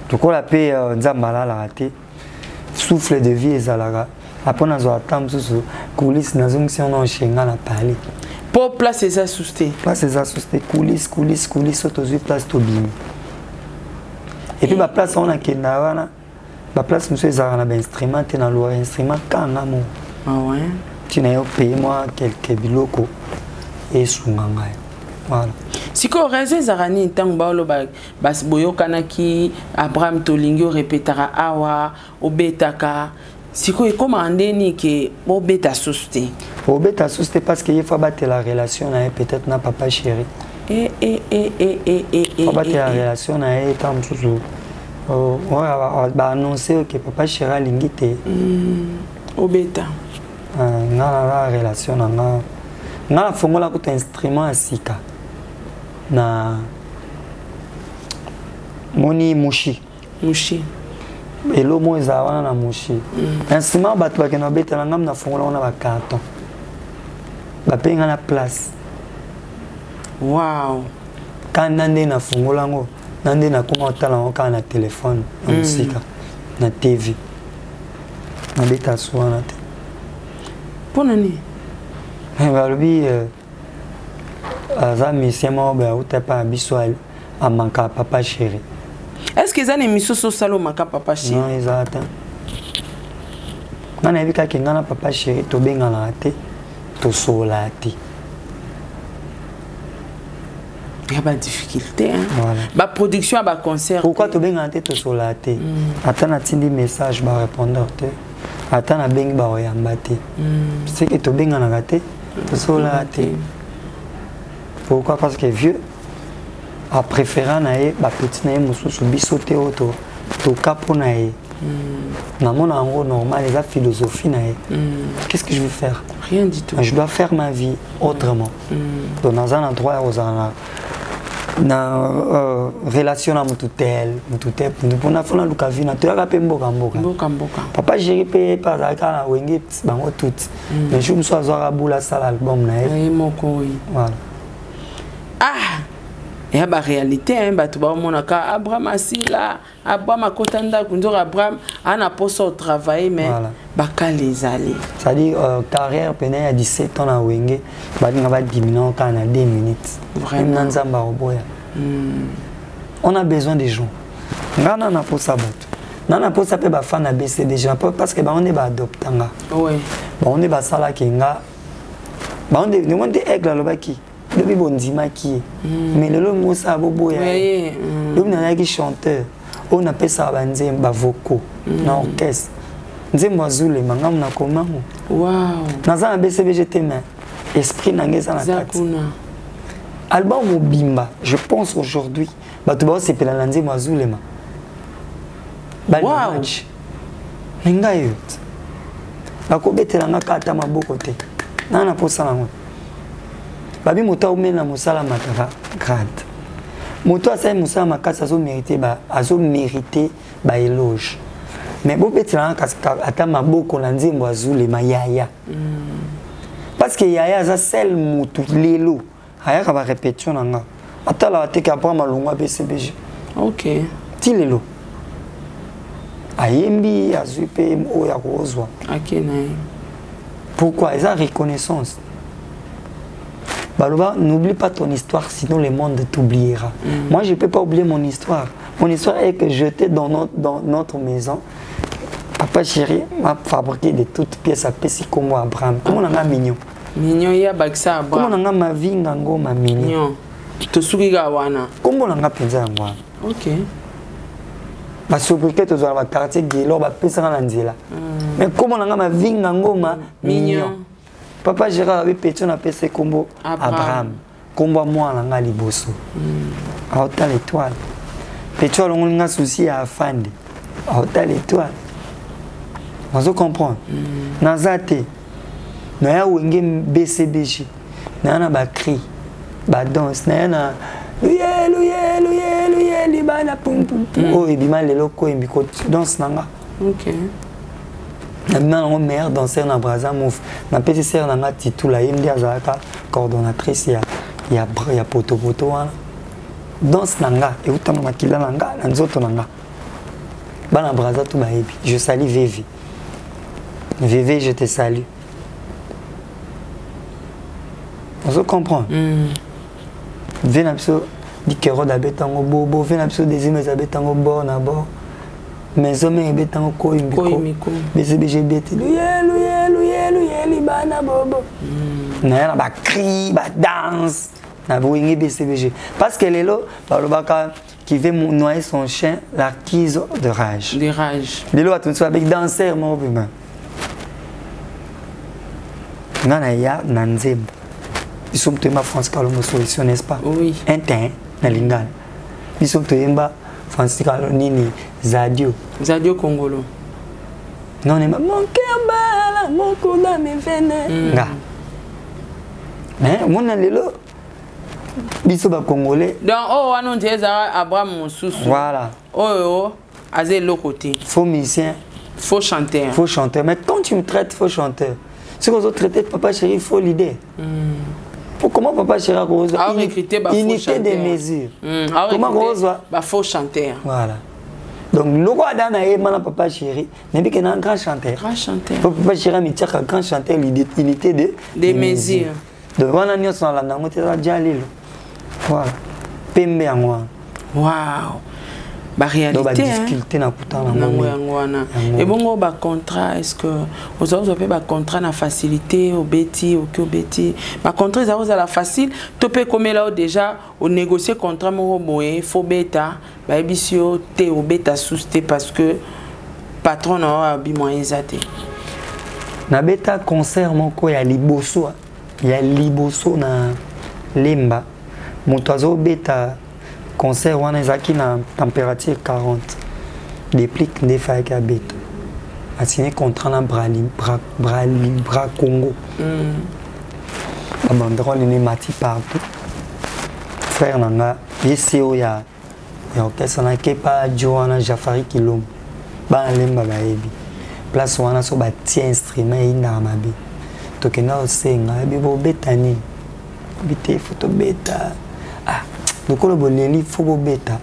tout quoi la paix nzambala la raté. Souffle de vie ezalaga. Après on a attendre sous coulisses na zone si on enchenga na parler. Pour place ça sousté. Place ça sousté coulisses autour place to bimi. Et puis ma place on a kendawana. Ma place monsieur ezala na instrument na lo instrument kanga mo. Ah ouais. Tu n'as pas payé moi quelques biloko et soumanga. Voilà. Si ko raison zarani tant baolo bas boyo kanaki Abraham Tolingo répétera awa obetaka si ko commandé ni que obeta souste. Obeta souste parce qu'il faut battre la relation avec peut-être na papa chéri. Faut battre la relation avec tant toujours. Oh, on va annoncer que papa chéri lingité. Obeta. la relation na fongola ko instrument asika na moni mushi elo mo ezawana na mushi instrument bato bakena betela ngam na fongola na ba carton bapenga na place. Wow. Quand nande na fongola ngo nande na kuma otala ngo na téléphone na musika na TV na beta suana te pona ni balobi aza musicien moko be auta pa biso amanka papa chéri. Est-ce que ça une émission sur Salomaka papa chéri? Non, exact. Ngana ebika ke ngana papa chéri to benga na te to sola te. Il y a pas de difficulté hein. Voilà. Ba production ba concert. Pourquoi to benga te to sola te? Attends atindi message ba répondeur te. Attends na bengi ba oyamba te. C'est que to benga na te to sola te. Pourquoi? Parce que vieux a préféré nae ba petit nae mususu bisote auto to capo nae na mon ango normal les philosophie nae. Qu'est-ce que je vais faire? Rien du tout. Je dois faire ma vie autrement. Donc dans un endroit où na relation na mututel pour na fona luka vie na to ya pe mboka papa chéri pe pa za ka wenge bango tout mais je me suis azora bula sala album nae voilà. Ah, il y a une réalité, hein, bah tu vas mon aka Abraham asila, Abraham akotanda kunzor Abraham ana poso travailler mais bah les aller. Ça dit carrière peine à 17 ans à Wenge, bah on va diminuer quand on a 2 minutes. Vraiment nzamba oboya. On a besoin des gens. Ngana na posa bout. Nana posa pe ba fan na BC déjà parce que bah on est ba adoptanga. Oui. Bah on est ba sala kinga. Bah on est nous on est aigle là baki. Depuis Bondima qui mais le mot ça boboya le nana qui chanteur on appelle ça banzem ba vocaux na orchestre nzembo azule mangam na koma wow naza na BCBG tema esprit nangeza na kati album Bimba je pense aujourd'hui ba to ba se pela na nzembo azule ma wow ninga yot ba ko betela nga kata maboko te nana posa na ngo babi moto omena musala matara grade moto asa musala makasa azo mériter ba éloge mais bo betela ata maboko na nzembo azule mayaya parce que yaya za sel mutu lelo aya ka ba répétition nanga ata la te ka prendre malongwa BCBG OK ti lelo ayembi azupe o ya kozwa akena pourquoi eza reconnaissance. Baloba, n'oublie pas ton histoire, sinon le monde t'oubliera. Moi, je ne peux pas oublier mon histoire. Mon histoire est que j'étais dans notre maison. Papa chéri m'a fabriqué de toutes pièces à Pessi comme Abraham. Comment on a mignon? Mignon, il y a Baksa Abraham. Comment on a ma vie, Nango, ma mignon? Tosugiga wana. Comment on a pensé à moi? Ok. Ma sobriquet, tu dois quartier Guélor, ma Pessi Ranzela. Mais comment on a ma vie, Nango, ma mignon? Papa Gérard avait pété na PC combo Abraham. Combo moi na ngali bosso. A hôtel l'étoile. Pétro on a souci à Fandi. A hôtel l'étoile. Vous comprenez? Nazate. Na ya wenge BCBG. Na ba cri. Ba danse na Louye libana pum pum. Oh ebima lelo ko imbiko danse nanga. OK. La meilleure danseur na Braza Mouf. Ma petite sœur na ma titou la yemdi azaka coordonnatrice il y a poto wana. Danse nanga et utama makila nanga na nzoto nanga. Bana Braza tout baebi. Je salue Vivi. Vivi, je te salue. On comprend. Vena biso dikero da betango bobo, vena biso désime za betango bon na bon. Mais hommes et bétang ko imbiko BCBG beti louye libana bobo na ba cri ba danse na boingi BCBG parce que lelo balobaka qui veut noyer son chien l'acquise de rage lelo attention avec danseur mon bima nana ya nanzembo ils sont tellement France Kalombo solution n'est-ce pas oui intin na lingala ils sont tellement Francis Nini Zadio Congolo non mais mon cœur bat Voilà, mon cola me venait. Mais mon allélo. Biso ba Congolais. Donc, oh, on dit Abraham Moussous. Voilà. Oh, azé l'autre côté. Faux musicien. Faux chanteur. Faux chanteur. Mais quand tu me traites faux chanteur, si vous traitez Papa Chéri, il faut l'idée. Comment Papa Chéri a unité des mesures. Comment Rose faux chanteur. Voilà. Donc, le roi d'Ana est Papa Chéri, n'est pas un grand chanteur. Grand chanteur. Papa Chéri a mis un grand chanteur, l'unité des mesures. Donc, on a mis ça là, on a déjà allé. Voilà. Pembe en moi. Waouh. Bah réalité. Donc, difficulté na kutana ngwana. Et bon, bah contrat, est-ce que vous avez un contrat na facilité au bêti au bêti. Bah contrat ça vous a la facile. Tu peux comme là déjà au négocier contrat mon boé faux bêta. Bah ebisio te au bêta sousté parce que patron a bi moyen zate. Na bêta concert moko ya liboso. Ya liboso na lemba. Motozo bêta concert wana ezaki na température 40 déplique des failles à bêta a signé contrat na bra Congo banderole ni mati partout frère nanga yeseo ya orchestre na kepa Joana Jafari Kilom ba lemba ba ebi place wana so ba tie instrument ina mabe tokena osenga bibo betani bité photo bêta donc le boleli il faut bêta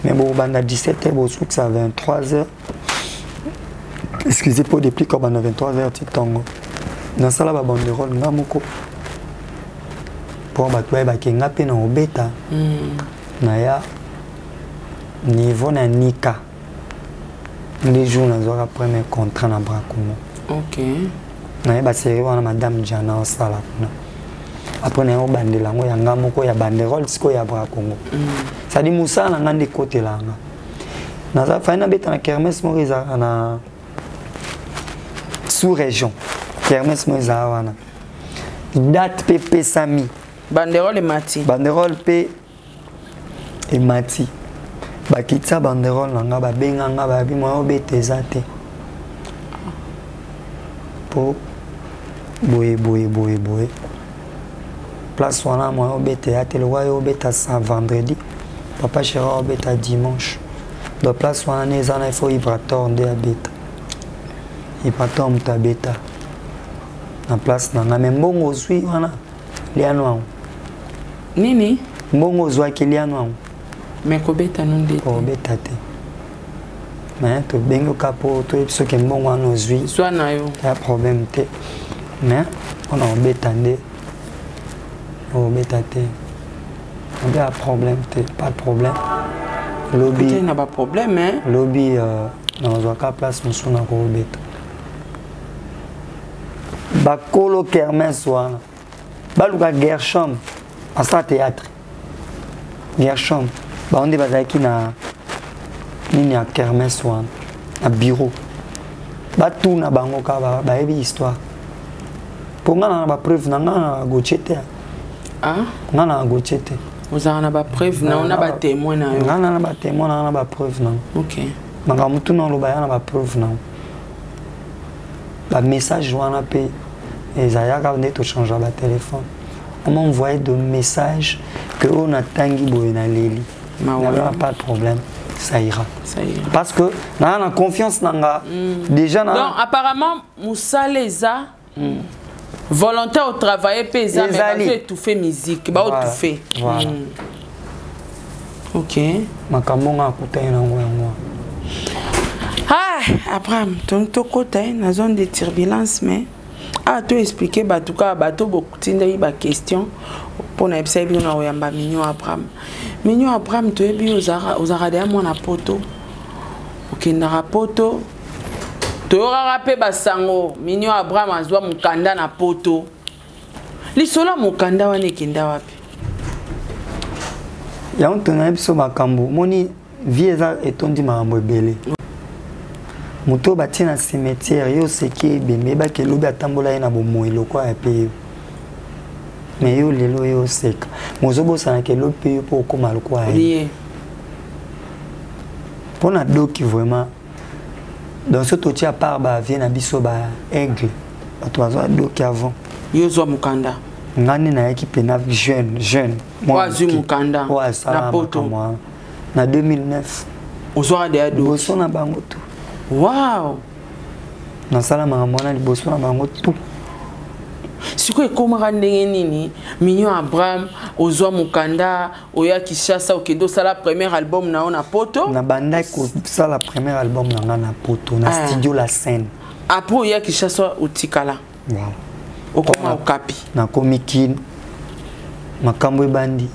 mais bon banda 17h bon souk ça 23h excusez pour des plis comme à 23h titango dans ça là ba banderole ngamoko pour ba toi ba kenga pe na bêta na ya niveau na nika les jours na zora premier contrat na Bracongo. OK na ya ba série wana madame Jana osala kuna. Après on a bandé la ngoya ngamoko ya banderole siko ya Bracongo. Ça dit Moussa na ngande côté là. Na za faina beta na kermesse moriza na sous région. Kermesse moriza wana. Date PP Sami. Banderole et Mati. Banderole P et Mati. Bakitsa banderole nga ba benga nga ba bi mo bete zate. Po boye. Place wana moi au bête à tel roi au bête à vendredi Papa Chéri au bête à dimanche de place wana nezana il faut vibrator de bête vibrator muta beta na place na même bongo zui wana liano nini bongo zwa kiliano mais ko beta non de ko beta te mais to bengo capo to ce que bongo no zui soit na yo pas problème te mais on a beta ndé oh bétate on a problème pas de problème lobby il n'a pas de problème hein lobby dans une place nous sommes encore bête bakolo kermesse wana baluka Gershom en sa théâtre Gershom ba onde bazaki na nini ya kermesse wana na bureau batu na bango ka ba ebi histoire pour nga na ba preuve na nga gochete. Ah? On a un goûté. Vous avez pas preuve, on a pas témoin. On a pas témoin, on a pas preuve. Ok. Mais quand on tourne le bail, on a pas preuve. Le message, on a payé. Et ça y a quand on change le téléphone. On m'a envoyé des messages que on a tangi boyna leli. Il n'y a pas de problème. Ça ira. Parce que on a confiance dans déjà. Donc apparemment, Moussa Leza. Volontaire au travail paysan mais tout fait musique ba tout fait voilà OK makamonga kutana ngwa Abraham ton côté na zone de turbulence mais tu expliquer ba tout cas bato beaucoup tinda ba question pour na epsa bi na oyamba Mignon Abraham to ebi ozara de mona poto OK na poto Tora rappé basango Mignon Abraham azwa mukanda na poto. Lisola mukanda wane kenda wapi? Ya ontona biso makambo moni vieza etondi makambo ebele. Muto bati na cimetière yo seki bembe ba ke lobi atambola na bomoyi lokwa ya pe. Mais yo lelo yo seka. Mozobo sana ke lobi yo po koma lokwa ya. Pona doki vraiment dans ce tour à part bah vient à biso bah aigle bato bazwa doki avant yo zwa mukanda ngani na yaki pena jeune moi zwi mukanda na poto na 2009 ozwa de ado boso na bango tout wow na sala makamona liboso na bango tout siko ekomaka ndenge nini Mignon Abraham ozwa mukanda oya Kishasa okedo sala premier album na ona poto na banda ko sala premier album na na poto na studio La Scène après oya Kishasa utikala voilà okoma okapi na komiki makambo ebandi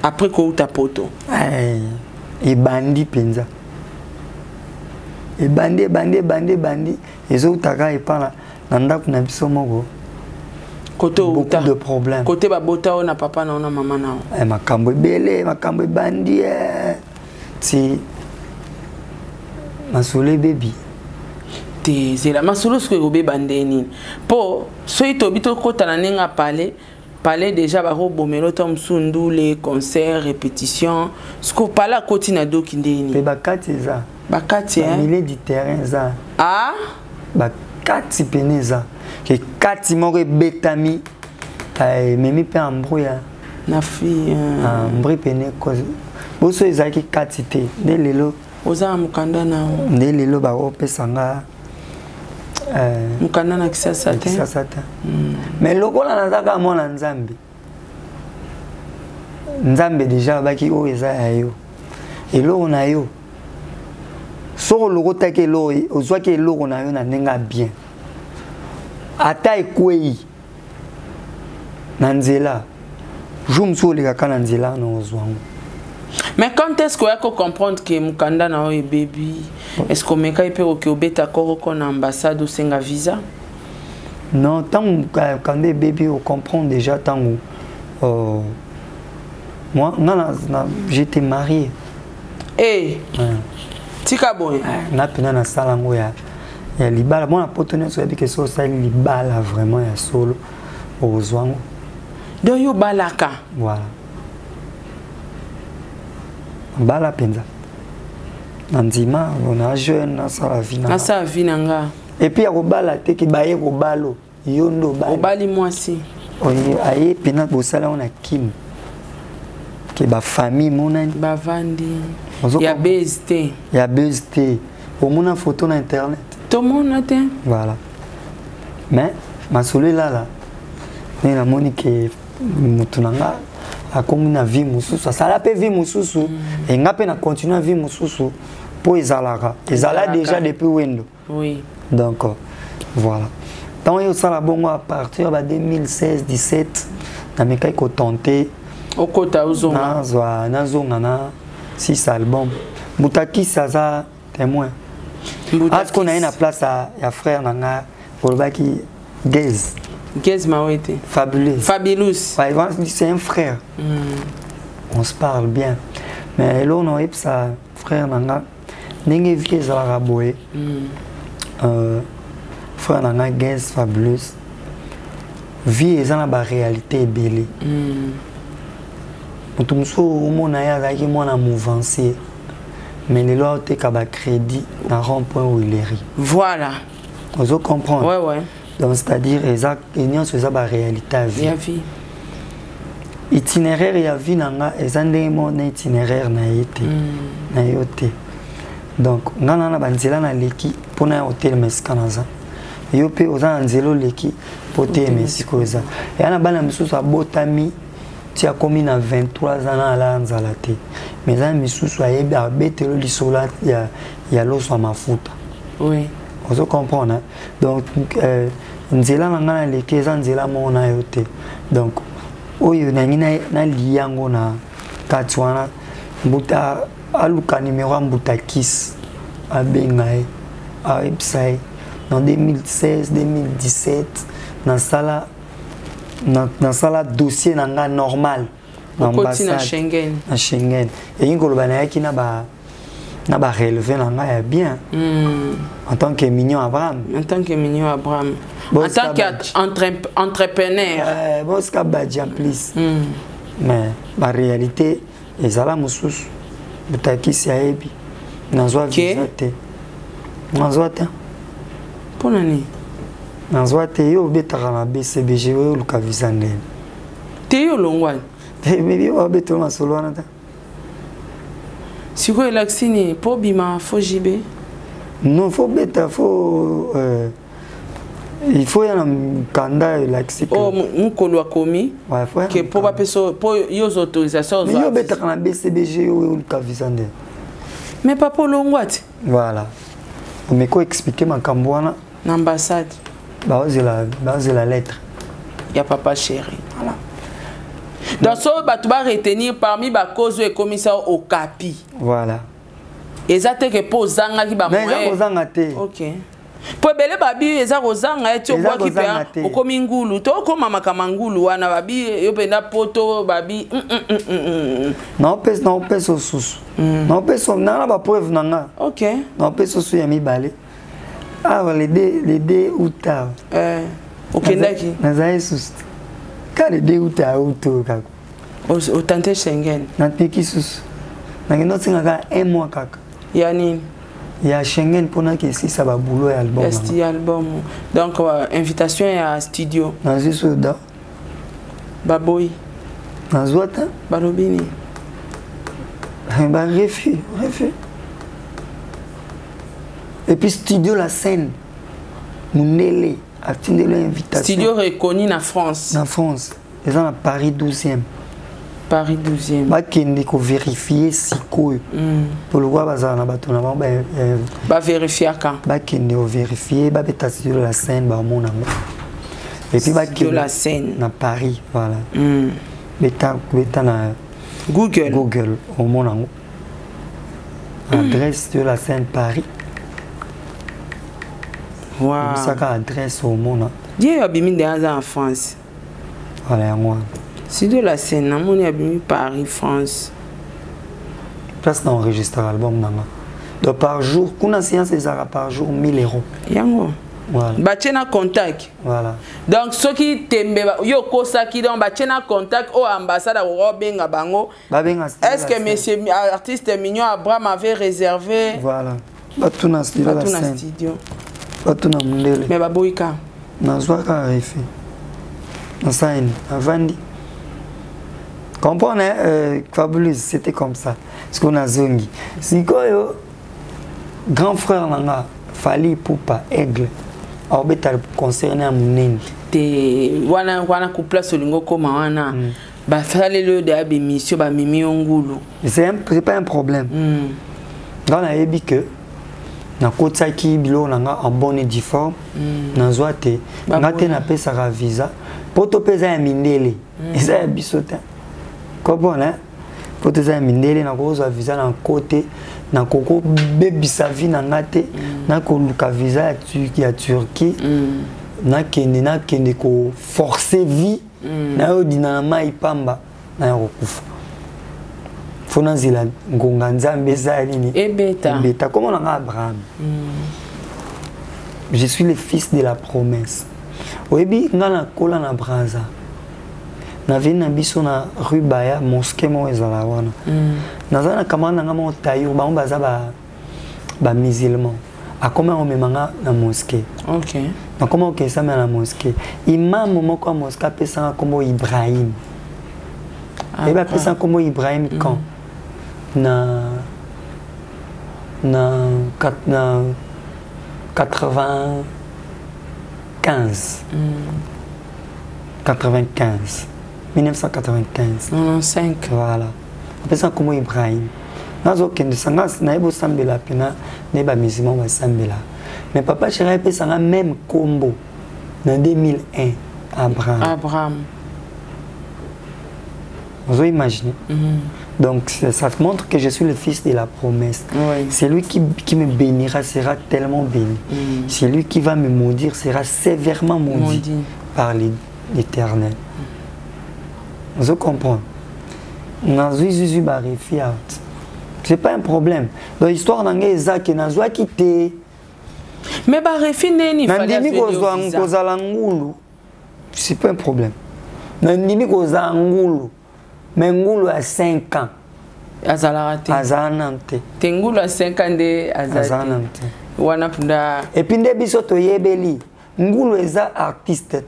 après ko uta poto ebandi penza ebandi ezo utaka epana na ndako na biso moko côté beaucoup de problèmes côté babota ona papa na ona mama na makambo ebele makambo ebandi ti masole baby te zela masolo ce que obe bandeni po so itobito kota na nenga parler déjà ba robomelo tom sundu les concerts répétitions ce que parla koti na doki ndeni pe bakati za bakati milieu du terrain za bakati peneza ke kati moko betami memi pe ambrouya na fille ambri pene cause boso ezaki kati te nde lelo oza mukanda na nde lelo ba opesanga mukanda na Kisasa te mais lokola nazaka mona nzambe déjà baki o eza yayo eloko na yo soko lokota ke lo ozwa ke eloko na yo na ndenga bien ata ekwei na nzela jour olekaka na nzela na ozwango. Mais quand est-ce qu'on peut comprendre que mukanda na oye baby est-ce qu'on meka ipe oke obeta koro kon ambassade ou senga visa? Non, tant quand des bébés on comprend déjà tant moi j'étais marié. Eh tika boy na pena na sala ngo ya libala moi na potone so bi que so ça libala vraiment ya solo ozwango do yo balaka voilà bala penza nandima on a jeune na sala vina nga et puis ko bala te ki baye ko balo yondo bala obali mwasi oye aye pena bo sala on a kim ke ba famille monani ba vandi ya BST ya BST au mona photo na internet tout monde a voilà mais ma solo là mais la monique mutunanga a comme na vie mususu ça la peut vie mususu et ngape na continuer vie mususu pour ezalaka ezala déjà depuis wendo oui donc voilà tant yo sala bongo à partir de 2016 17 na mekai ko tenter okota uzonga na zonga na 6 albums Mutaki Saza témoin est-ce qu'on a une place à frère nanga pour baki Gez Mawete Fabulous c'est un frère on se parle bien mais là on a ça frère nanga ninge vie za raboé frère nanga Gez Fabulous vie ezana ba réalité belé mutumso umona ya zaki mwana mouvancier mais les lois te kaba crédit na rond-point où il est ri voilà vous comprendre ouais donc c'est-à-dire exact union sur la réalité à vie ya vie itinéraire ya vie nanga ezande mon itinéraire na été na yote donc ngana na banzela na leki pona hotel meskanaza yo pe oza nzelo leki pote mesikoza yana bana misusu abotami ti a commis na 23 ans à la nzalate mais ça misusu ayebi abetelo lisola ya loso mafuta oui vous comprenez donc nzela nanga na leki eza nzela mona yote donc oyo nangina na liango na katwana mbuta aluka numéro mbuta kiss abengae a website en 2016 2017 na sala dossier nanga normal na ambassade na Schengen et ingoloba na yaki na ba relevé nanga ya bien en tant que Mignon Abraham en tant qu'entrepreneur bon ska badja please mais la réalité ezala mususu butakisi ayebi nazwa visa te nazwa te ponani nazwa te yo betaka na BCBG yo luka visa ndeni te yo longwani te bibi wa beto masolo wana ta siko elaxini po bima fo jibe non faut beta faut il faut y a un candidat elaxi oh mukolo akomi ouais faut que po ba peso po yo autorisation mais yo betaka na BCBG yo luka visa ndeni mais pas pour longwati voilà mais quoi expliquer makambo wana na ambassade base la lettre. Il y a papa chéri. Voilà. Dans ce tu vas retenir parmi les causes et commissaire au capi. Voilà. Et ça te que pour zanga qui ba moyen. Mais zanga te. OK. Pour belé babi eza rozanga et tu vois qui peut au komingulu to ko mama kamangulu wana babi yo penda poto babi non pèse au sous. Non pèse na ba preuve nanga. OK. Non pèse au ya mi balé. Ah, les deux août. Ok, d'accord. Nazaï sous. Quand les deux août à auto, kako. Au tante Schengen. N'atiki sous. N'agué notre singa un mois kaka. Yani. Il y a Schengen pour nous qui si ça va boulot et album. Esti album. Donc invitation à studio. Nazi soda. Baboy. Nazwata. Balobini. Bah refus. Et puis studio la scène. Mounele a fini l'invitation. Studio reconnu en France. En France. Ils sont à Paris 12e. Paris 12e. Bah qu'il faut vérifier si quoi. Pour le voir bazar na bato na ba vérifier quand. Bah qu'il faut vérifier bah beta studio la scène bah mon amour. Et puis bah studio la scène na Paris voilà. Beta na Google au mon amour. Adresse de la scène Paris. Wow. Ça a adresse au monde. Dieu a bimi en France. Voilà moi. Si de la scène, on a bimi Paris France. Place d'enregistrer album nana. Donc par jour, qu'on a séance des arabes par jour 1000 €. Yango. Voilà. Bachena contact. Voilà. Donc ceux qui tembe yo kosa qui donc bachena contact au ambassade à Robenga bango. Est-ce que monsieur artiste Mignon Abraham avait réservé? Voilà. Batuna studio la scène. Batuna mundele. Mais baboika. Nazwaka refi. Nasaini avandi. Comprenez Fabulous, c'était comme ça. Ce qu'on a zongi. Si quoi grand frère nanga Fali Poupa Aigle. Orbital concerné à Mounene. Te wana couple solingo comme wana. Ba fallait le de abémission ba mimi ongulu. C'est pas un problème. Dans la ébi que na kota ki bilo nanga en bonne et due forme na zoate ngate na pesa ka visa poto pesa ya mindele eza ya bisota comprendre poto za mindele na ko zo visa na côté na koko bebisa vie na ngate na ko luka visa ya Turquie na kende ko forcer vie na yo dina mai pamba na yo kufa fona zila ngonga nzambe zalini ebeta comment on a Abraham. Je suis le fils de la promesse. Oyebi ngana kola na braza na vina biso na rue Baya mosquée mo ezala wana nazana kamana ngama tayo ba baza ba musulman a comment on memanga na mosquée. OK. Na comment on kesa na mosquée imam moko a mosquée pesa comme Ibrahim. Et ba pesa comme Ibrahim quand na 95 1995 95 voilà après ça comme Ibrahim nazo kende sanga na ebo sambela pena ne ba musulman ba sambela mais papa chéri pe sanga même combo en 2001 Abraham vous imaginez. Donc ça montre que je suis le fils de la promesse. Oui. Celui qui me bénira sera tellement béni. Celui qui va me maudire sera sévèrement maudit par l'Éternel. Vous comprenez? C'est pas un problème. Dans l'histoire d'Angé Isaac et Nazwa quitté. Mais bah refiner ni fallait c'est pas un problème. Nandimi kozangulu. Mais Ngoulou a 5 ans. Azalarte. Azanante. Tengoulou a 5 ans de Azanante. Wana punda. Et puis nde biso to yebeli. ngulu eza artiste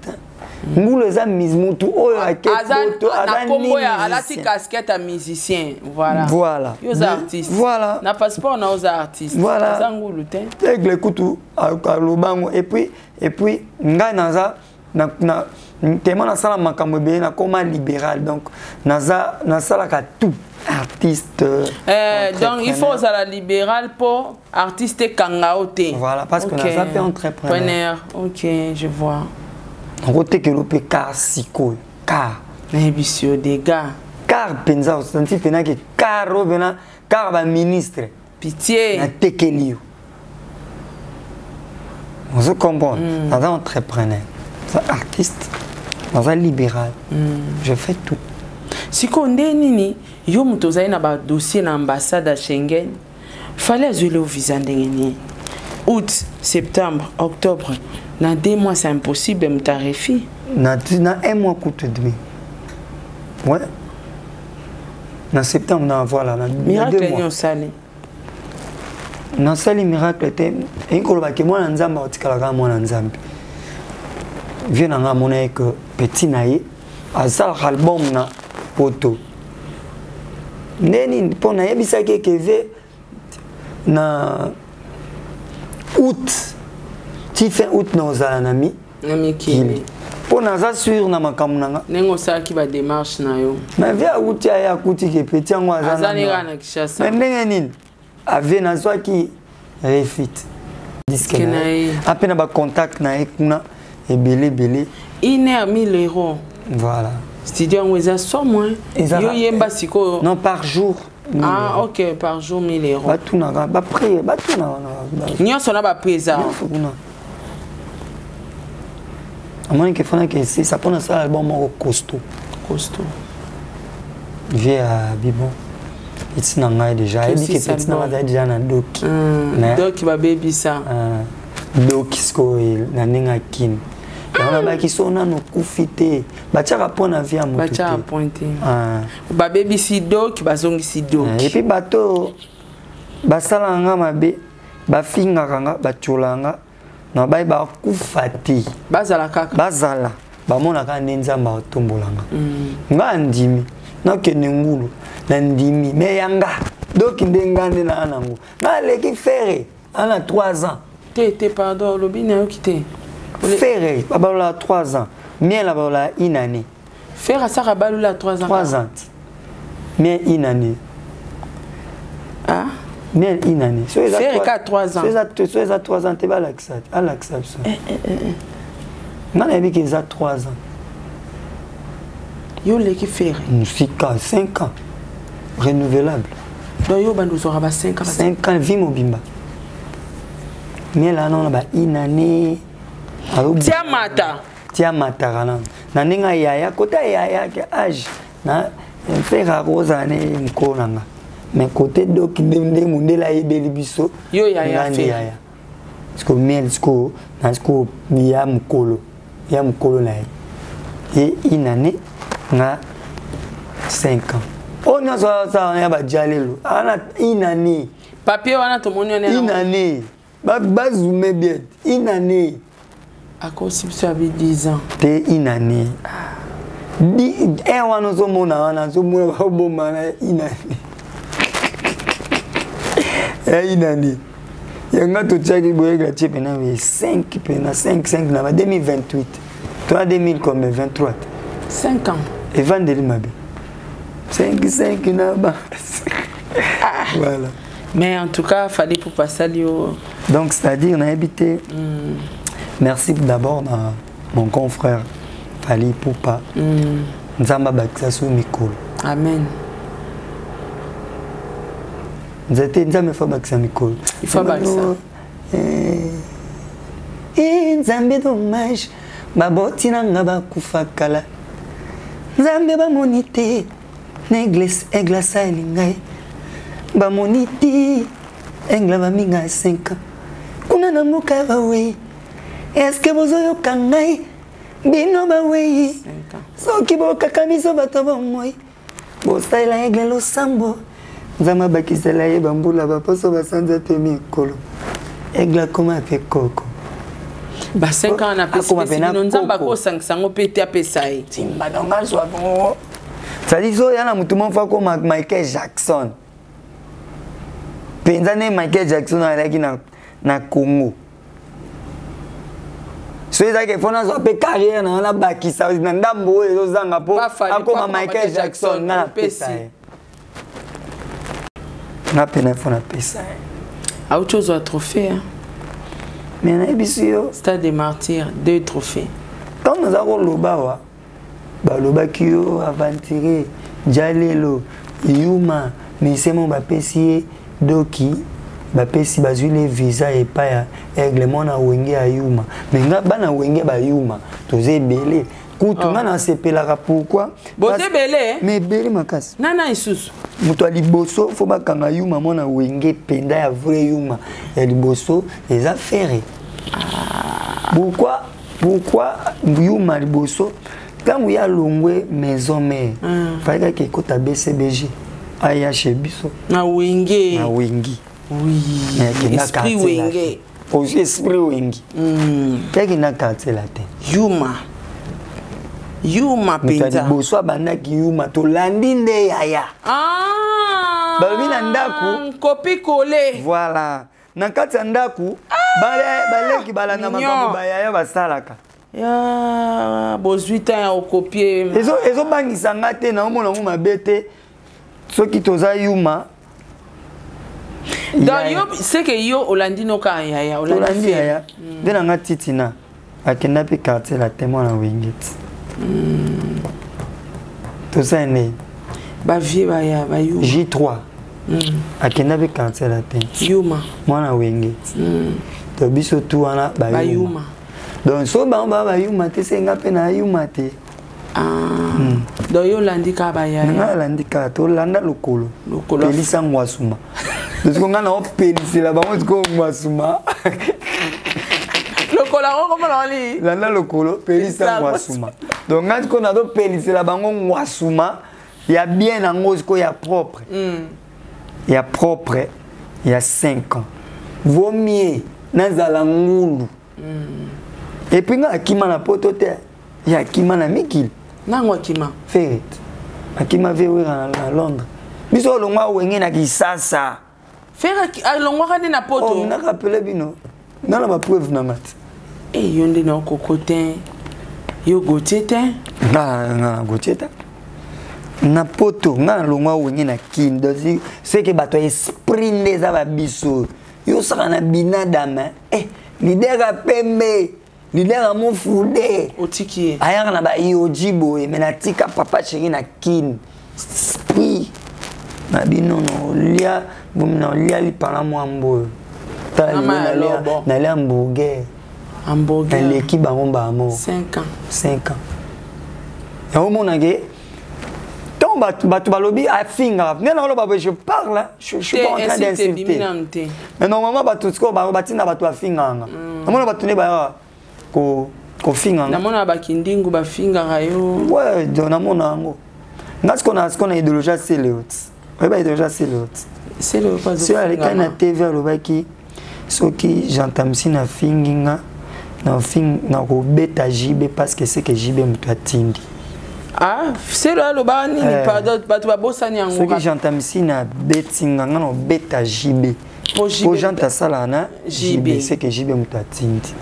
ngulu eza mutu oyo akepoto alati casquette à musicien voilà yo za artiste voilà na passeport na oza artiste voilà za ngulu te aigle kutu alobango et puis nga naza na tellement na sala makambo be na koma libéral donc naza na sala ka tout artiste donc il faut ça la libéral pour artiste kangaote voilà parce que naza pe entrepreneur OK je vois côté que l'on peut car siko car bisio des gars car penza senti pena que car rovena car ba ministre pitié na tekelio vous comprenez naza entrepreneur ça artiste naza libéral je fais tout siko ndenini yo muto zai na ba dossier na ambassade à Schengen fallait azuler au visa ndengeni août septembre octobre dans 2 mois c'est impossible me tarifi na 1 mois coûte demi ouais na septembre na voilà na miracle ni osali na sali miracle te ekoloba ke mwana nzamba otikala ka mwana nzambe vient na ngamona que petit naye azal album na poto neni pona yebisa ke keve na août ti fin août na ozala na mi kili pona za sur na makamu nanga nengo saki ba démarche na yo na via août ya kuti ke petit ngo azana na Kishasa ndenge nini ave na zwaki refit disque na apena ba contact na ekuna ebele 1,000 €. Voilà. C'est-à-dire on les a soit moins. Yo yemba siko. Non par jour. Ah OK, par jour 1,000 €. Ba tout na ba prix, ba tout na. Nyo sona ba pesa. À moins que fona que ça prend ça album costaud. Costaud. Vieux à Bibon. It's na ngai déjà. Il dit que petit na va déjà na doc. Doc ba baby ça. Doc sko na ninga kin. On a baki sona no kufite. Bachaka pona via moto. Bachaka pointé. Ba baby si doc bazongi si doc. Et puis bato basala nga mabe ba finga kanga bacholanga na bai ba kufati. Bazala kaka. Bazala. Ba mona ka nenzamba otombolanga. Nga ndimi na kenengulu na ndimi me yanga doc ndengande na anango. Na leki ferré ana 3 ans. Té pardon lobi na yo kité. Ferré, Babalola 3 ans. Miel Babalola 1 année. Ferré, ça Babalola 3 ans. 3 ans. Miel 1 année. Ah? Miel 1 année. Ferré 3 ans. Soit à 3 ans, tu vas l'accepter. Non, il y a 3 ans. Yo leki Ferré. 5 ans. Renouvelable. Donc yo bandu sera 5 ans. 5 ans, vie mobimba. Miel là non, 1 année. Tia mata kana na ninga yaya kota yaya ke âge na fera rosa ne mkonanga mais côté doc ndende mundela yebeli biso yo yaya fe yaya sko mel sko na sko ya mkolo na et inane na 5 ans on a ça ya ba jalelo ana inane papier wana to moni ona inane ba zoomé bien inane à cause si ça avait 10 ans. T'es une année. Et on a zo mona na zo mona ba bomba na une année. Une année. Yanga to tchaki boye gratuit pena 5 na 2028. Toi 2000 comme 23. 5 ans. Et Vandeli mabe. 5 na ba. Voilà. Mais en tout cas, fallait pour passer l'eau. Donc c'est-à-dire on a habité. Merci d'abord à mon confrère Fali Poupa. Nzamba bakisa sou mikolo. Amen. Nzete nzambe fa bakisa mikolo. Il faut bakisa. Nzambe dommage baboti nanga bakufa kala. Nzambe ba monite negles eglasa elingai. Ba moniti engla ba minga 5 ans. Kuna na muka ba we. Est-ce que vous avez kangai bino ba wei so ki bo kakamiso bato ba moi bo style egle lo sambo zama bakisela ye bambula ba poso ba sanza temi kolo egle koma pe koko Ba 5 ans na pesi non nzamba ko 500 pété à pesai. Timba donga so bon. Ça dit so yana mutu mon fa ko Michael Jackson. Penzane Michael Jackson alaki na Congo. So ezake fona so pe carrière na bakisa na ndambo ezo zanga po akoma Michael Jackson na pesai. Na pena fona pesai. A autre chose à trophée. Mais na ebisio Stade des Martyrs 2 trophées. Quand nous avons loba baloba kio aventuré Jalelo Yuma mais c'est mon bapesi doki bapesi bazui les visa et pas ya règlement na wenge a Yuma mais nga bana wenge ba Yuma toze belé kutu nga na sepelaka pourquoi boze belé mais belé makasi nana isusu muto liboso faut ba kanga Yuma mona wenge penda ya vrai Yuma ya liboso les affaires pourquoi Yuma liboso quand il y a longwe maison mère fallait que kota BCBG aya chez biso na wingi oui esprit wingi aussi esprit wingi teki na quartier la tête Yuma penza liboso bandaki Yuma to landi nde yaya balobi na ndaku copie collé voilà na kati ya ndaku baleki balanda makambo bayaya basalaka ya bos 8 ans au copier ezo bangisa ngate na omona mo mabete soki toza Yuma donc yo c'est que yo olandino ka yaya olandi yaya dena ngati tina akenda pe quartier la témoin na wingit toza ne ba vie ba ya ba Yuma J3 akenda pe quartier la témoin Yuma mwana wingit to biso tu wana ba Yuma donc so ba Yuma te senga pe na Yuma te donc yo landika ba ya nga landika to landa lokolo pelisa ngwasuma parce que nga na pelisi la bango ko ngwasuma lokolo ngoma na li landa lokolo pelisa ngwasuma donc nga ko na do pelisi la bango ngwasuma ya bien nango ko ya propre il y a 5 ans vaut mieux nazala ngulu et puis nga akima na poto te ya akima na mikili nango akima Ferret akima vewe na Londres biso longwa wenge na kisasa Ferret longwa kane na poto on a rappelé bino na ba preuve na mat yonde na kokotin yo gotete na gotete na poto nga longwa wenge na kindo c'est que bato esprit ndeza ba biso yo saka na binadama leader pembe leader mon foudé otiki ayaka na ba iojibo mais na tika papa chéri na kin esprit na bino no lia bomna lia li para mwambo ta na lia hamburger l'équipe bango ba mo 5 ans et au mona ge donc batu balobi a finga nena lo ba je parle je suis pas en train d'insulter mais normalement batu sko ba batina batu a finga amona batu ne ba ko finga na mona ba kindingu ba finga rayo ouais na mona ngo ngatsko na idéologie c'est le haut ouais ba idéologie c'est le haut pas sur les canaux TV lo ba ki soki j'entamsi na finginga na fing na ko beta jibe parce que c'est que jibe mutu atindi c'est là le bani pardon batu ba bosani yango soki j'entamsi na betinga ngano beta jibe pour janta sala na jibe c'est que jibe mutu atindi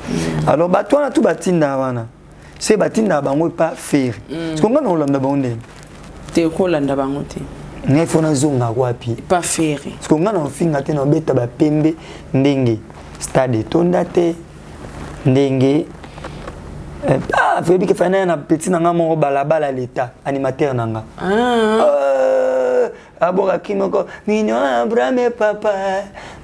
alors bato na tout batinda wana c'est batinda bango pas faire parce que ngana olanda bango te ko landa bango te ne fona zonga wapi pas faire parce que ngana ofinga te na beta ba pembe ndenge stade tonda te ndenge Fébé qui fait un petit nanga balabala l'état animateur nanga abora kimoko mignon abrame papa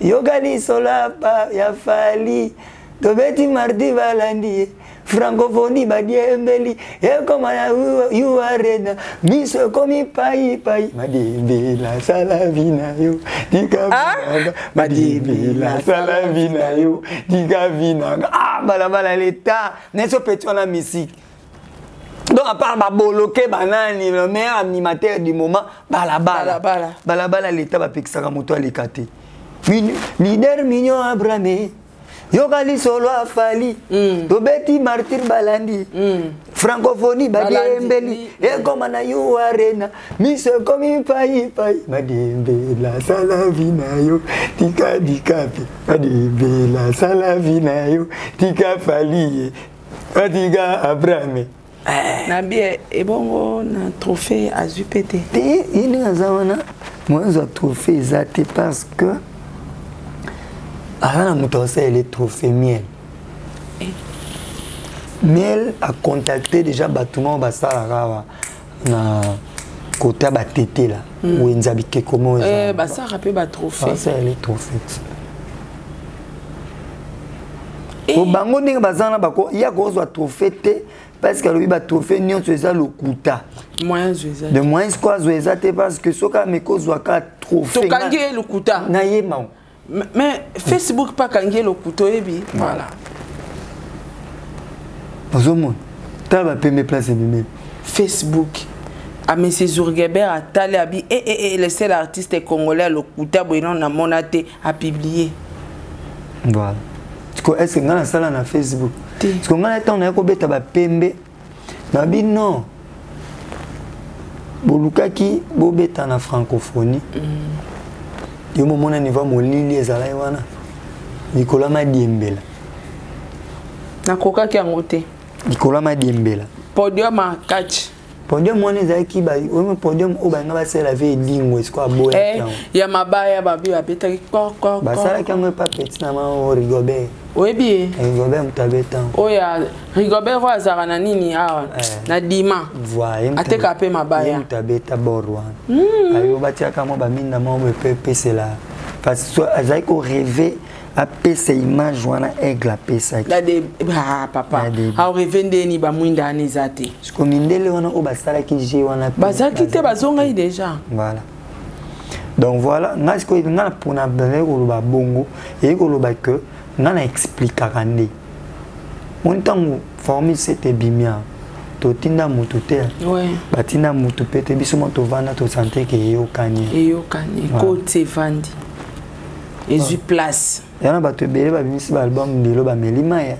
yogali solapa ya fali tobeti mardi valandi francophonie badiembeli ekoma ya yuarena miso komi pai madimbi la salavina yo dikavina madimbi la salavina yo dikavina balabala l'état neso petit na musique. Donc à part Baboloke Banani, le meilleur animateur du moment, balabala l'état va pixer à moto à l'écaté. Leader mignon Abramé, Yokali solo afali. Tobeti martyr balandi. Francophonie badembeli. Ekoma na yo arena. Mise komi pai. Madembe la salavina yo. Tika dikapi. Madembe la salavina yo. Tika fali. Adiga Abraham. Nabie ebongo na trophée azui pété. Il y a un trophée exact parce que avant de trophée miel. Miel a contacté déjà Batouman Bassara na côté Batete là où ils habitent comment Bassara a pas trophée. C'est les trophées. Au bango ninga bazana bako il y a gros trophée parce que le trophée nyon c'est le kuta. Moyen zoeza. De moins quoi zoeza parce que soka meko zoaka trophée. To kange le kuta. Na yema. Mais Facebook pas kange le kuto ebi. Voilà. Bonjour. Ta va payer mes places et Facebook. A M. Zourguebert a Talabi et le seul artiste congolais le kuta boinon na monate a publié. Voilà. Est-ce que vous avez ça na Facebook? Parce que vous avez un peu de pembe. Nabi non. Bolukaki bobeta na francophonie. Yo momona niveau molili ezala wana. Nicolas Madiembela. Na koka ki angote. Nicolas Madiembela. Podium a catch. Podium mwana ezaki ba o podium o ba ngaba sela ve lingwe sikwa boya. Ya mabaya babi abeta ko. Ba sala kango pa petit na ma o Rigobert. Oyebi Rigobert mutabeta. Oya Rigobert wa zara na nini awa na dima. Voilà. Ateka pe mabaya. Mutabeta borwa. Ayo batia kama ba minda mo pepe cela. Parce que azai ko rêver a pesa image wana aigle a pesa. La de papa. A revende ni ba mwinda anizate. Parce mindele wana o basala ki je wana. Bazaki te bazonga déjà. Voilà. Donc voilà, nga siko nga pona bele ko ba bongo et ko lo ba que nga na explique kande. On tango formule c'était bimia. To tinda mutu te. Ouais. Batinda mutu pete biso mo to vana to santé ke yo kanye. Yo kanye côté vandi. Et du place. Yana bato bele ba bimisi ba album ndilo ba melima ya.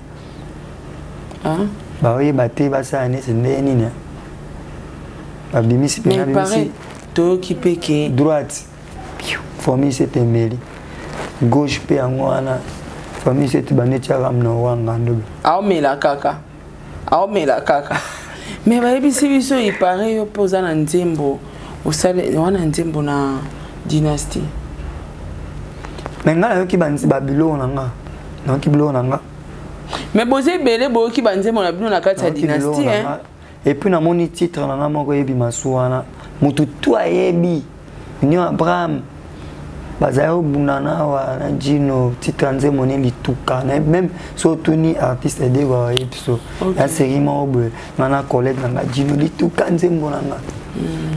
Hein? Ba oye bate ba sa ane c'est nini. Ba bimisi pe na bimisi. To ki peke droite. Formule c'était meli. Gauche pe angwana. Formule c'était banetia ramno wanga ndobe. Aomela kaka. Aomela kaka. Mais ba bimisi biso il paraît yo poza na nzembo. Osale wana nzembo na dynastie. Mais nga yo ki banzi babilo nanga. Non ki bilo nanga. Mais bozé belé bo ki banzi mon babilo na kati ya dynastie hein. Et puis na moni titre nanga moko yebi masuana. Mutu toi yebi. Nyo Abraham. Bazayo bunana wa na jino titre nze moni lituka. Même surtout ni artiste de wa yebiso. La série mo be nana collègue nanga jino lituka nze mbonanga.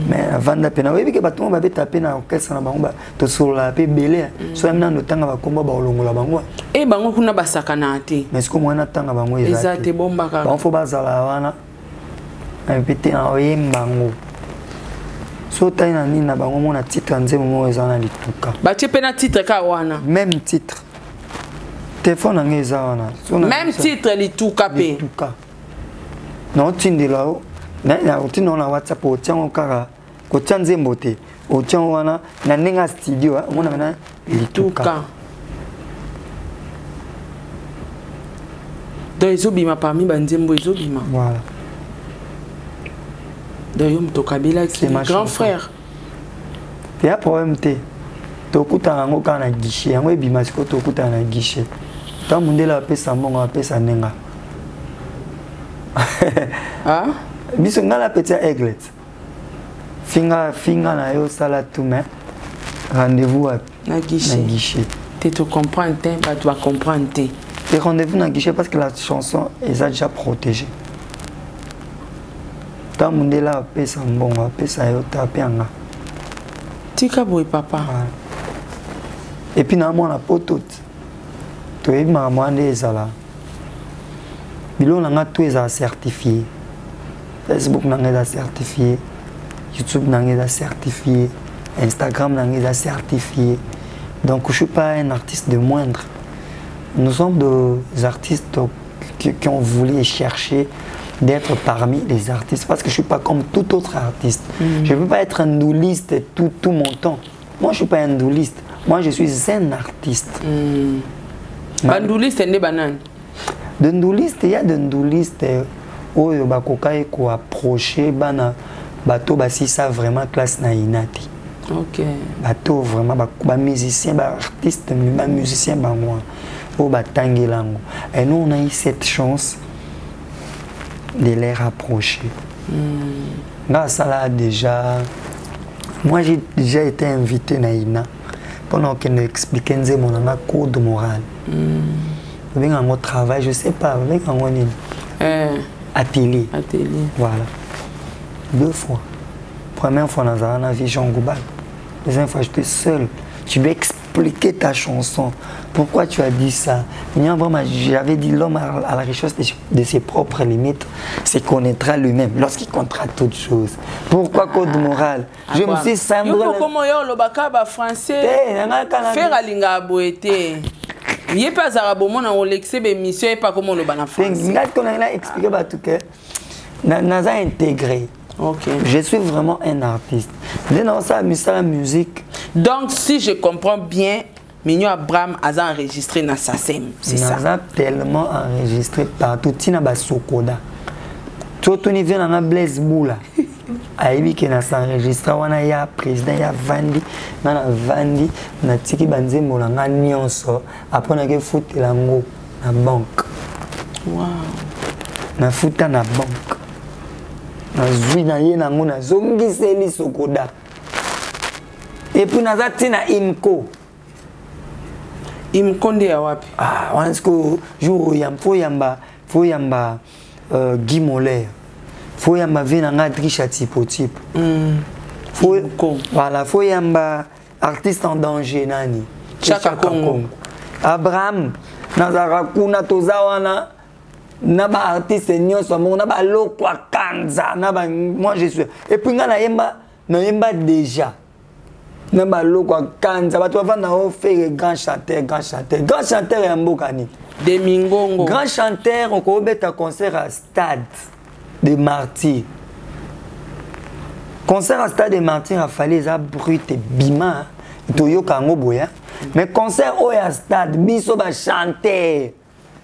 Mais avant d'appena oui que bato ba taper na orchestre na bango to sur la pe belé so amna no tanga ba komba ba olongola bango e bango kuna basakana te mais ko mwana tanga bango ezate bomba ka ba fo bazala wana répéter en yembango so taina ni na bango mona titre nze mo ezana lituka ba tie pena titre ka wana même titre téléphone ngeza wana même titre lituka pe lituka non tindela na utino na WhatsApp o tiango kaka ko tianze mbote o tiango wana na nenga studio mona na lituka do ezobima parmi banzembo ezobima voilà do yo mtokabila qui grand frère il y a problème te to kuta ngo kana guichet ngo ebima siko to kuta na guichet ta mundela pesa mbongo pesa nenga ah biso ngala petit aigle finga na yo sala tout mais rendez-vous na guichet tu te comprends te bah tu vas comprendre te et rendez-vous na guichet parce que la chanson est déjà protégée ta mundela pesa mbongo pesa yo tapianga tika boy papa et puis na mona poto to e ma mwande ezala bilo na nga tout est certifié. Facebook n'a certifié, YouTube n'a certifié, Instagram n'a certifié. Donc je ne suis pas un artiste de moindre. Nous sommes des artistes qui ont voulu chercher d'être parmi les artistes parce que je ne suis pas comme tout autre artiste. Je ne veux pas être un douliste tout mon temps. Moi, je ne suis pas un douliste. Moi, je suis un artiste. Un douliste, c'est banane. D'un douliste, il y a des doulistes où il faut approcher bateau si ça vraiment classe na inati. OK. Bateau vraiment ba musicien, ba artiste, ba musicien ba moi. Au batangelango. Et nous on a eu cette chance de les rapprocher. Grâce à là déjà, moi j'ai déjà été invité na ina pendant qu'elle expliquait mon code moral. Avec un travail, je sais pas, avec un atelier. Voilà. 2 fois. Première fois dans un vision globale. Deuxième fois j'étais seul. Tu dois expliquer ta chanson. Pourquoi tu as dit ça? J'avais dit l'homme à la richesse de ses propres limites se connaîtra lui-même lorsqu'il comptera toutes choses. Pourquoi code moral? Je me suis semblé. Comment le bakaba français? Faire alinga boete. Il n'y a pas d'arabe, on a l'excès mission et pas comment le banana français. On a expliqué tout que n'a intégré. OK. Je suis vraiment un artiste. Dans ça, la musique. Donc, si je comprends bien, Mignon Abraham a enregistré dans sa scène. C'est ça. Il a tellement enregistré partout. Il y a Sokoda. Tout le niveau dans la Blaise Boula. Aïbi qui n'a enregistré, il y a président, il y a Vandi, il y a Vandi, il y a Tiki Banzembo, il y a Nyonso. Après, il y a foutu la banque. Wow. Il y a foutu la banque. Il y a zongi Sokoda. Et puis, il y a Imko. Imko ndi ya wapi? Ah, on est-ce que jour faut yamba Guy Moller. Faut yamba venanga Trisha tipo type. Voilà, faut yamba artiste en danger nani. Chaka Congo. Abraham nazara kuna tozawana na ba artiste nyonso na ba lokwa kanza na ba moi je suis. Et puis nga na yemba déjà. Na ba lokwa kanza ba to va na faire grand chanteur ya mbokani. De Mingongo. Grand chanteur on ko beta concert à Stade des Martyrs. Concert à Stade des Martyrs a fallu ça brut et bima to yoka ngo boya. Mais concert au ya Stade biso ba chanteur.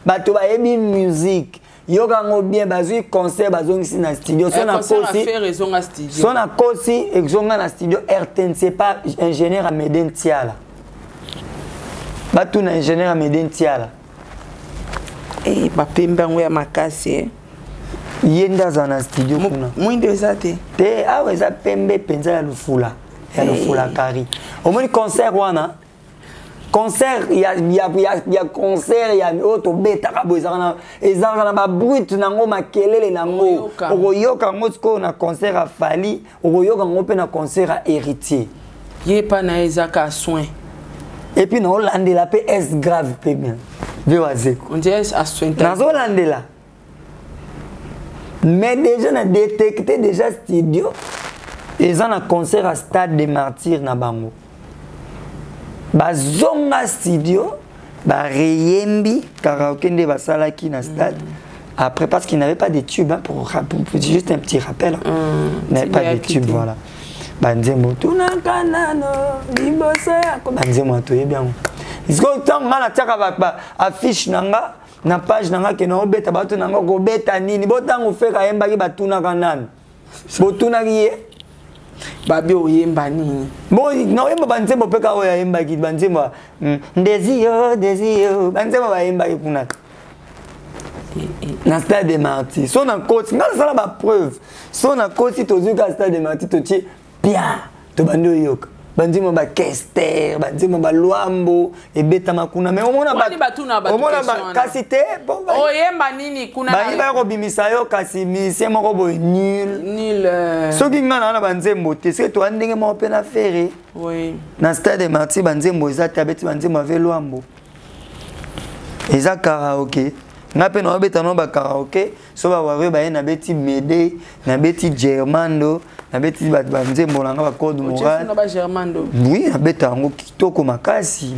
Ba to ba yebi musique. Yoka ngo bien bazui concert bazongisi na studio. Son a kosi fait raison à studio. Son a kosi exonga na studio RTNC pas ingénieur à Médine Tiala. Ba tout na ingénieur à Médine Tiala. Eh ba pemba ngo ya makasi. Yenda za na studio kuna. Mwinde zate. Te awe za pembe penza ya lufula. Ya lufula kari. Au moins concert wana. Concert il y a concert il y a auto beta kabo ezanga na ba brut nango makelele nango. Okoyoka ngo tsko na concert a Fali, okoyoka ngo pe na concert a Héritier. Yepa na ezaka soin. Et puis na Hollande pe S grave pe bien. Viwazeko. On dirait à soin. Na Hollande la. Mais déjà, on a détecté déjà studio. Ils ont un concert à Stade des Martyrs na bango. Bazonga studio, ba reyembi karaoke de basalaki na Stade. Après parce qu'il n'avait pas de tube hein, pour juste un petit rappel. Il n'avait pas de tube voilà. Banzemo tuna kanano libosa ko banzemo to bien. Ils ont tant mal à tiaka ba affiche nanga. Na page nanga ke no beta bato nanga ko beta nini botango feka yemba ki batuna kanani botuna ki babi oyemba nini bo no yemba banzembo peka oya yemba ki banzembo desio banzembo ba yemba ki kuna na Stade des Martyrs so na côté ngala sala ba preuve so na côté tozuka Stade des Martyrs to ti bien to bando yoka banzimo ba Kester banzimo ba Luambo e beta makuna mais omona ba kasi te oyemba nini kuna ba iba ko bimisa yo kasi mi moko boy nul soki ngana na banzembo te se to andenge mo pe na ferre oui na Stade des Martyrs banzembo za tabeti banzemo ave Luambo eza karaoke ngape no beta no ba karaoke so ba wawe ba na beti Mede na beti Germando na beti banzembo nanga ba code moral na ba Germando oui na beta ngo kitoko makasi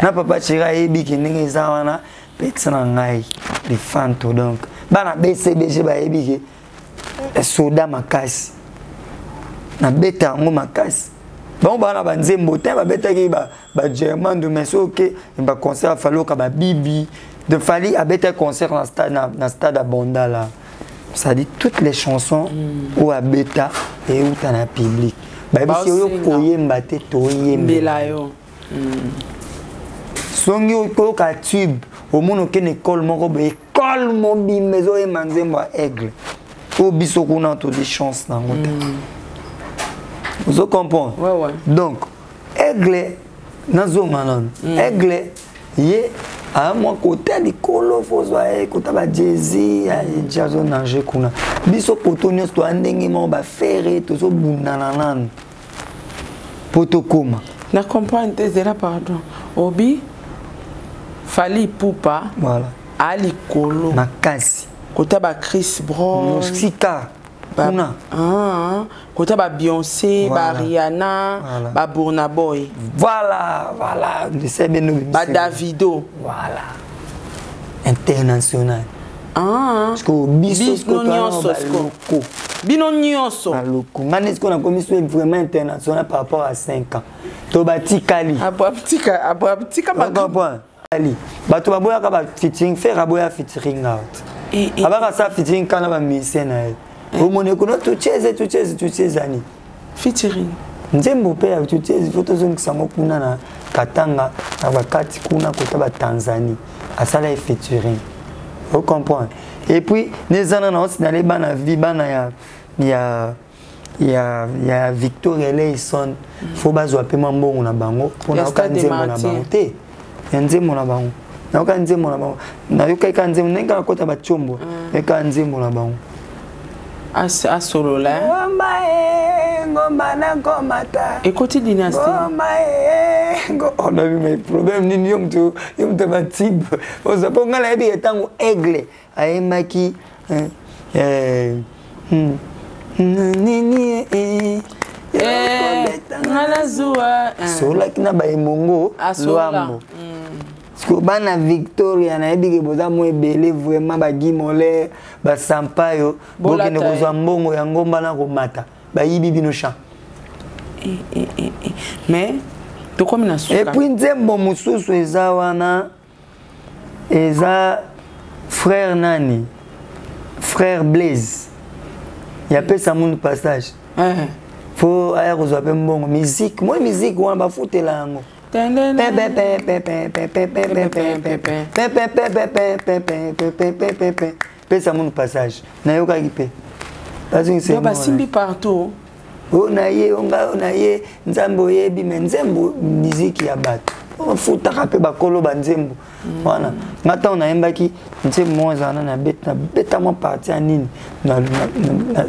na papa chira yebi ki ndenge eza wana petit na ngai les fanto donc bana BCBG ba yebi ki soda makasi na beta ngo makasi bon bana banzembo te ba beta ki ba german de meso que ba concert faloka ba bibi de fali a beta concert na stade Abonda là. Ça dit toutes les chansons ou à bêta et où t'as un public. Bah si yo koyemba te toyemba yo. Songi ko ka tube au monde aucune école moko ba école mobi maison et manzembo aigle. Au biso kuna to des chances na ngota. Vous comprenez? Ouais. Donc aigle nazo manon. Aigle ye à mon côté les colo fozwa écouta ba jazzy jazo nanger kuna biso potonyo to ndenge mo ba ferre to so bunana nan potokoma na comprendre tes là pardon obi fali pupa voilà ali colo makasi kota ba Chris Brown musika kuna kota ba Beyoncé ba Rihanna ba Burna Boy voilà c'est bien ba Davido voilà international parce que biso bino nyonso aloko ngane ce qu'on a commis vraiment international par rapport à 5 ans to batikali abaptika ba ali bato baboya ka ba featuring faire aboya featuring out abaka sa featuring kana ba misena au monde kono tucheze ani featuring nzembo pe tucheze photo zone kisango kuna na Katanga na bakati kuna kota ba Tanzanie asala featuring vous comprenez et puis les années on s'est allé bana vie bana ya Victoria Leison faut bazwa pe mbongo na bango pona okanzembo na bango te nzembo na bango na okanzembo na bango na yoka nzembo nenga kota ba chombo eka nzembo na bango à solo là ngomba na komata écoute dynastie on a vu mes problèmes ni yom to batib on se ponga la bi etango aigle ayemaki ngala zuwa sola kina ba emongo loambo parce bana Victoria na ebike boza mo ebele vraiment ba gimole ba sampayo bokene kozwa mbongo ya ngomba na komata ba yibi bino cha mais to comme na suka et puis nzembo mususu eza wana eza frère nani frère Blaise ya pesa mun passage faut aya kozwa pe mbongo musique moi musique wana ba futela yango pesa mon passage na yoka kipe ba simbi partout onaye onaye nzambo yebi nzembo musique ya bato futa pe bakolo ba nzembo wana ngata onayembaki nzembo mozana na beta mo parti anini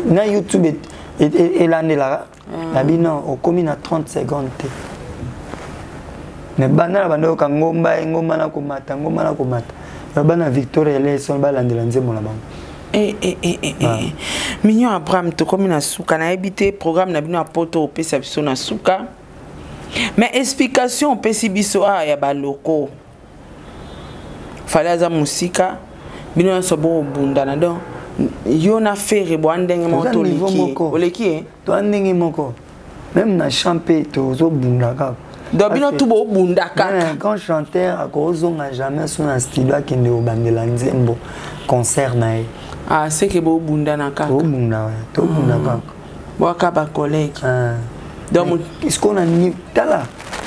na YouTube elandela na bino okomi na 30 secondes te mais bana bando ka ngomba na komata bana Victoria Leison balandela nzembo na bango Mignon Abraham to comme na suka na habité programme na bino apoto opesa biso na suka mais explication opesi biso ya baloko fallait za musika bino so bo bunda na donc yo na faire bo ndenge moto oleki to ndenge moko même na chanter to zo bunda ka Dobino tubo bunda kaka. Quand chanteur a kozonga jamais sur un studio qui ne obandela nzembo concert na e. Ah c'est que bo bunda na kaka. To bunda kaka. Waka ba collègue. Donc qu'est-ce qu'on a ni tala.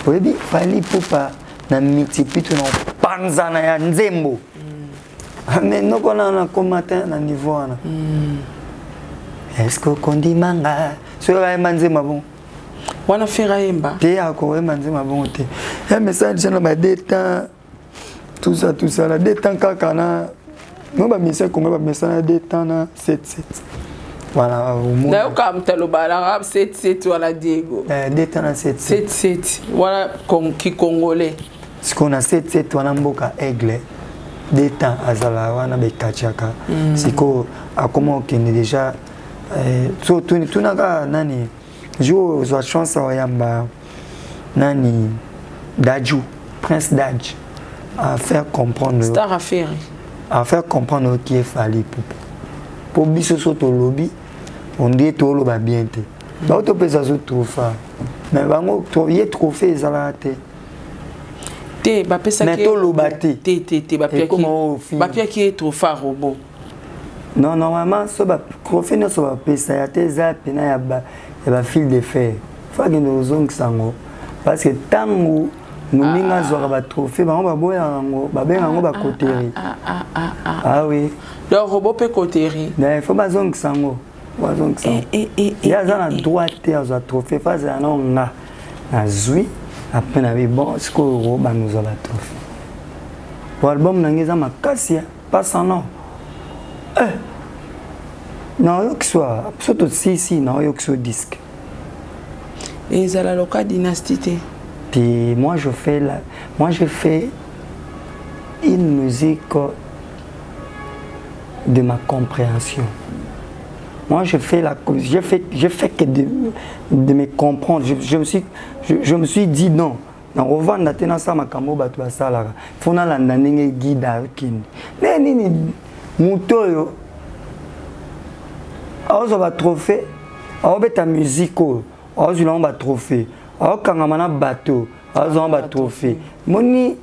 Oyebi fali pupa na multiplie no panza na ya nzembo. Mais non kona na commatin na niveau na. Est-ce que kondi manga sur la nzembo bon. Wana fera yemba te ako emanzi mabonte un message na ba détend tout ça la détend kaka na no ba message comme ba message na détend na 77 voilà au monde na ka mtalo bala 77 wala Diego détend na 77 voilà qui congolais ce qu'on a 77 wana mboka aigle détend azala wana be kachaka siko akoma okende déjà so tunaka nani Jo, j'ai chance à yamba nani Daju Prince Dadj à faire comprendre. Star affaire. À faire comprendre qui est Fally Ipupa. Pour biso soto lobby, on dit tout le bien te. Donc tu peux ça se trouver. Mais bango trouver trophée ça là te. Te ba pesa qui. Mais tout le bâti. Te ba pia qui. Ba pia qui est trop fort robot. Non normalement ça ba trophée ne soit pesa ya te za pena ya ba fil de fer. Faut que nous zong sango parce que tango Mouninga zora ba trophée ba on ba boya ngo ba benga ngo ba coterie. Ah oui. Le robot peut coterie. Mais il faut pas zong sango. Wa zong sango. Il y a na droite à za trophée face à non na zui après na bi bon ce que roba nous a ba trophée. Pour album nangeza makasi pas sans nom. Non, yo que soit surtout si non yo que soit disque. Et ça la loca dynastie. Et moi je fais une musique de ma compréhension. Moi je fais que de me comprendre. Je me suis dit non. Na revendre na tena sa makambo batu basala. Fona la ndenge guide kin. Nini muto yo. Azo ba trophée. Azo beta musique. Azo lamba trophée. Alors quand on a bateau, on a trophée. Moni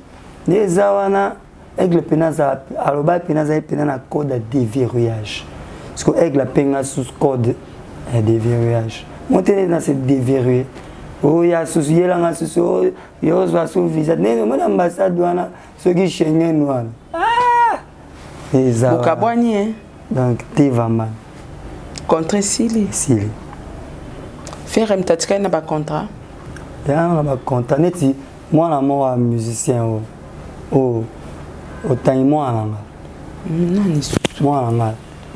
les awana avec le penaza, alors bas penaza penana code de déverrouillage. Parce que avec la penga sous code de déverrouillage. Montez dans cette déverrouillé. Oh ya sous yelanga sous yo va sous visa. Ne mon ambassade wana ceux qui Schengen wana. Ah! Les awana. Bokabwani hein. Donc Tevaman. Contre Sili. Sili. Faire un tatika na ba contrat. Il y a un content. Moi, je suis musicien. Au temps, moi,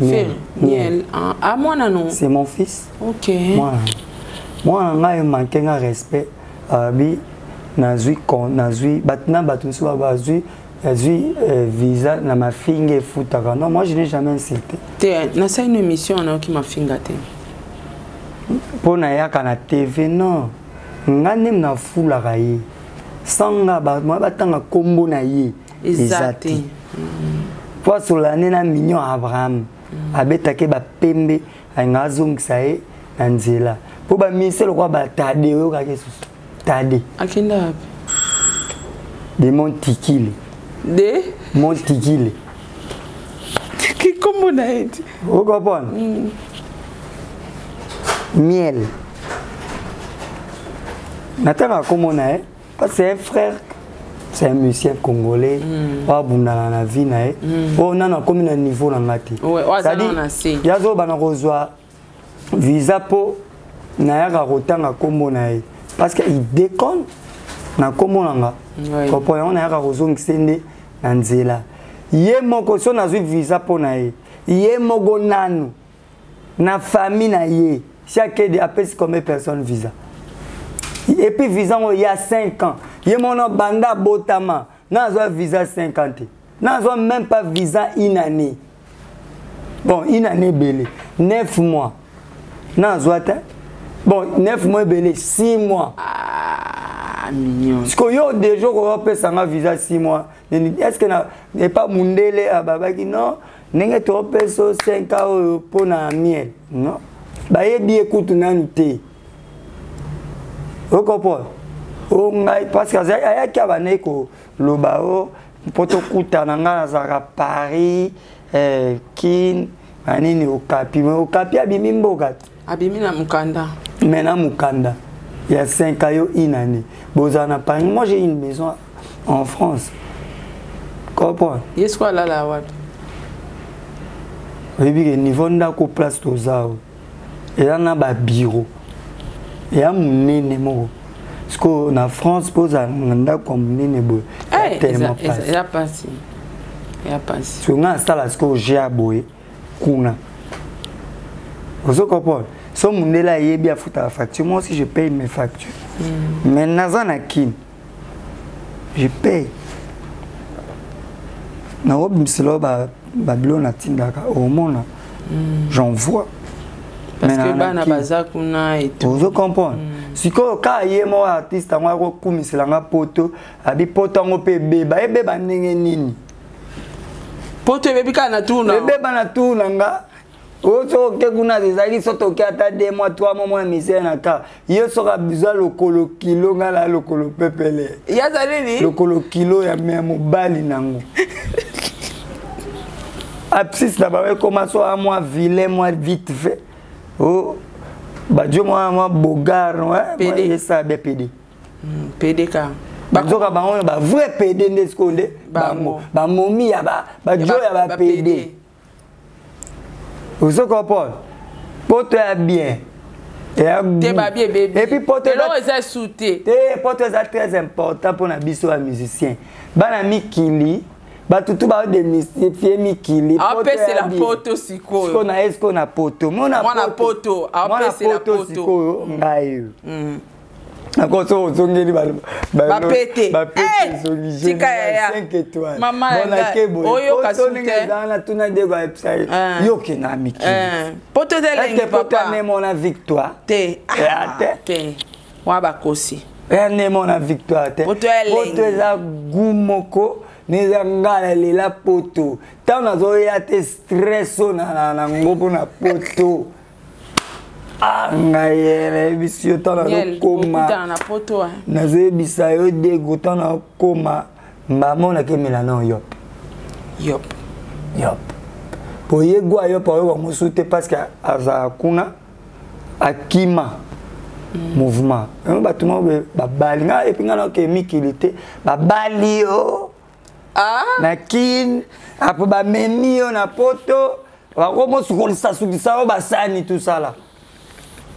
Miel. Ah, moi, non. C'est mon fils. Ok. Moi, je manque de respect. Visa na ma fille foutaka. Non, moi, je n'ai jamais incité. C'est une émission qui m'a fait gâter. Pour na TV, non. Ngane na fula kaye sanga ba moi batanga kombo na ye ezati pour solane na mignon Abraham abetake ba pembe ngazongisa ye na nzela pour ba miselo kwa ba tade yo ka kesusu tade akenda de Montikile qui kombo na ye o comprendre miel. Nathan comme on a, parce que c'est un frère, c'est un musicien congolais, pas bon dans la vie na. On a comme un niveau dans la tête. C'est-à-dire, il y a des gens visa pour na ya rotanga comme na parce qu'il déconne na comme on a. On a ya rozong sende na nzela. Yé moko so na visa pour na yé mogo nanu na famille na yé. Chaque de appelle combien personne visa. Et puis visa il y a 5 ans. Il y a mon banda botama. N'a pas visa 50. N'a même pas visa une année. Bon, une année belé. 9 mois. N'a pas bon, 9 mois belé, 6 mois. Ah, mignon. Parce que yo des jours on peut ça visa 6 mois. Est-ce que n'est pas mundele à babaki non? N'est que tu peux 5 ans pour na miel. Non. Bah il dit écoute nanu té. Vous comprenez? Parce que il y a qui a né ko lobao poto kuta nanga za Paris kin anini okapi abimi mboka abimi na mukanda mais na mukanda il y a 5 ans une année bozana Paris. Moi j'ai une maison en France. Comprends? Yes quoi là la wat oui bien niveau ndako place tozao et là na ba bureau et à mon nez mo parce que na France pose un comme nez bo tellement pas il y a passé sur un ça là ce que j'ai aboyé kuna vous comprenez so mon nez là il bien foutre la facture moi aussi je paye mes factures mais nazana kin je paye na obimselo ba Babylone atindaka au monde j'envoie parce que bana bazakuna et tout. Vous comprenez? sikoyo ka ye mo artiste ngo ko kumiselanga poto abi poto ngo pe beba e beba ndenge nini poto bebi kana tuna beba na tuna nga oso ke kuna zezaki soto ke ata 2 mois 3 mois misère na ka ye soka bizwa lokolo kilo nga la lokolo pepele ya zalini lokolo kilo ya mobali nango absis na bawe commence à moi vilain moi vite fait oh badio moi bogar ouais moi ça bien PD PD ka bazoka bango ba vrai PD ndeskonde ba momi ya ba jo ya ba PD vous comprenez poto ya bien te ba bien bébé et puis poto est souté te poto est très important pour na biso ya musicien bana mikili batutu ba démystifier mikili poto c'est la poto sikoyo siko na esko na poto mona poto après c'est la poto sikoyo ngayo akoso ozongeli ba pété tika ya 5 étoiles maman oyo kasute na tuna de ba website yo kina mikili poto de lengi papa ne mona victoire te wa bakosi ne mona victoire te poto za gumoko neza ngala lela poto ta nazo ya te stress na ngopo na poto ngayere bisio ta na koma na poto nazo bisa yo de gota na koma mbamona ke milano yop po yegwa yo pa yo musute parce que aza kuna akima mouvement batuma babali nga epinga na ke mikilité babali yo na kin apo ba memi yo na poto ba komo sukolisa basani tout ça là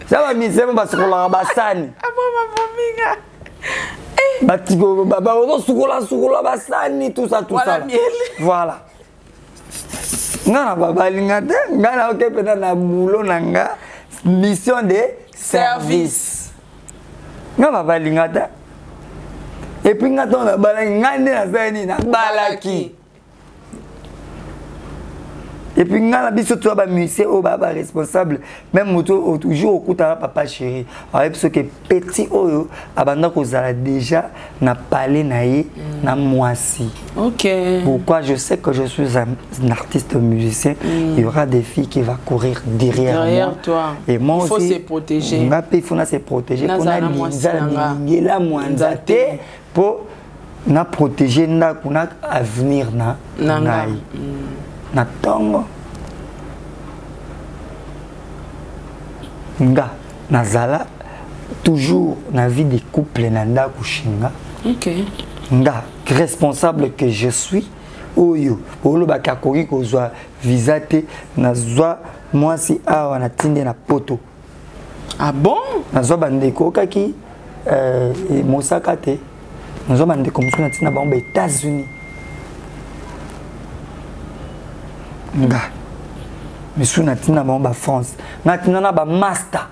ça va misemo basukola basani apo mabominga batiko baba ozo sukola basani tout ça voilà ngana babalinga te ngana okepena na boulot nanga mission de service nga babalinga te et puis nga ton na balaki ngande na zani na balaki et puis nga na biso to ba musicien o ba responsable même moto toujours okuta papa chéri avec ce que petit oyo abanda kozala déjà na parler na ye na moisi. OK. Pourquoi je sais que je suis un artiste musicien, il y aura des filles qui vont courir derrière moi. Toi. Et moi il aussi, faut se protéger. Il faut se protéger pour pour na protéger na kuna avenir na ngai. Na tongo nga nazala toujours na vie de couple na ndako shinga. OK. Nga responsable que je suis oyo olo bakakoki kozwa visa te nazwa mwasi awa na tinde na poto. Ah bon? Nazwa bandeko kaki mosaka te nazwa bandeko mosusu na tina bango ba États-Unis. Nga misu na tina bango ba France na tina na ba master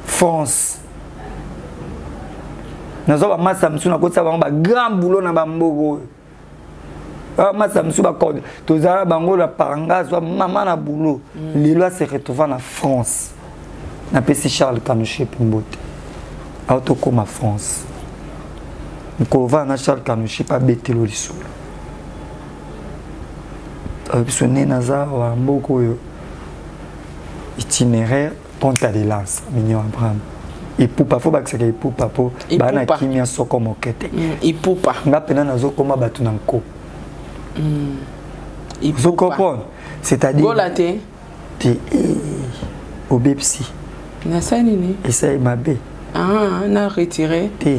France. Nazo ba masa msu na kotsa ba grand boulot na ba mbogo. Masa msu ba code. Tozara bango la paranga so mama na boulot. Lelo se retrouva na France. Na PC Charles Kanouché Pimbote. Auto comme France. Nkova na Charles Kanouché pa betelo lisolo. Sonné naza wa mbogo yo. Itinéraire Ponta de Lance, Mignon Abraham. Ipupa faut bakisaka ipupa po bana kimia soko mokete ipupa nga pena nazo koma batu nanko ipupa c'est-à-dire golate te obepsi na sanini essaye mabe na retiré te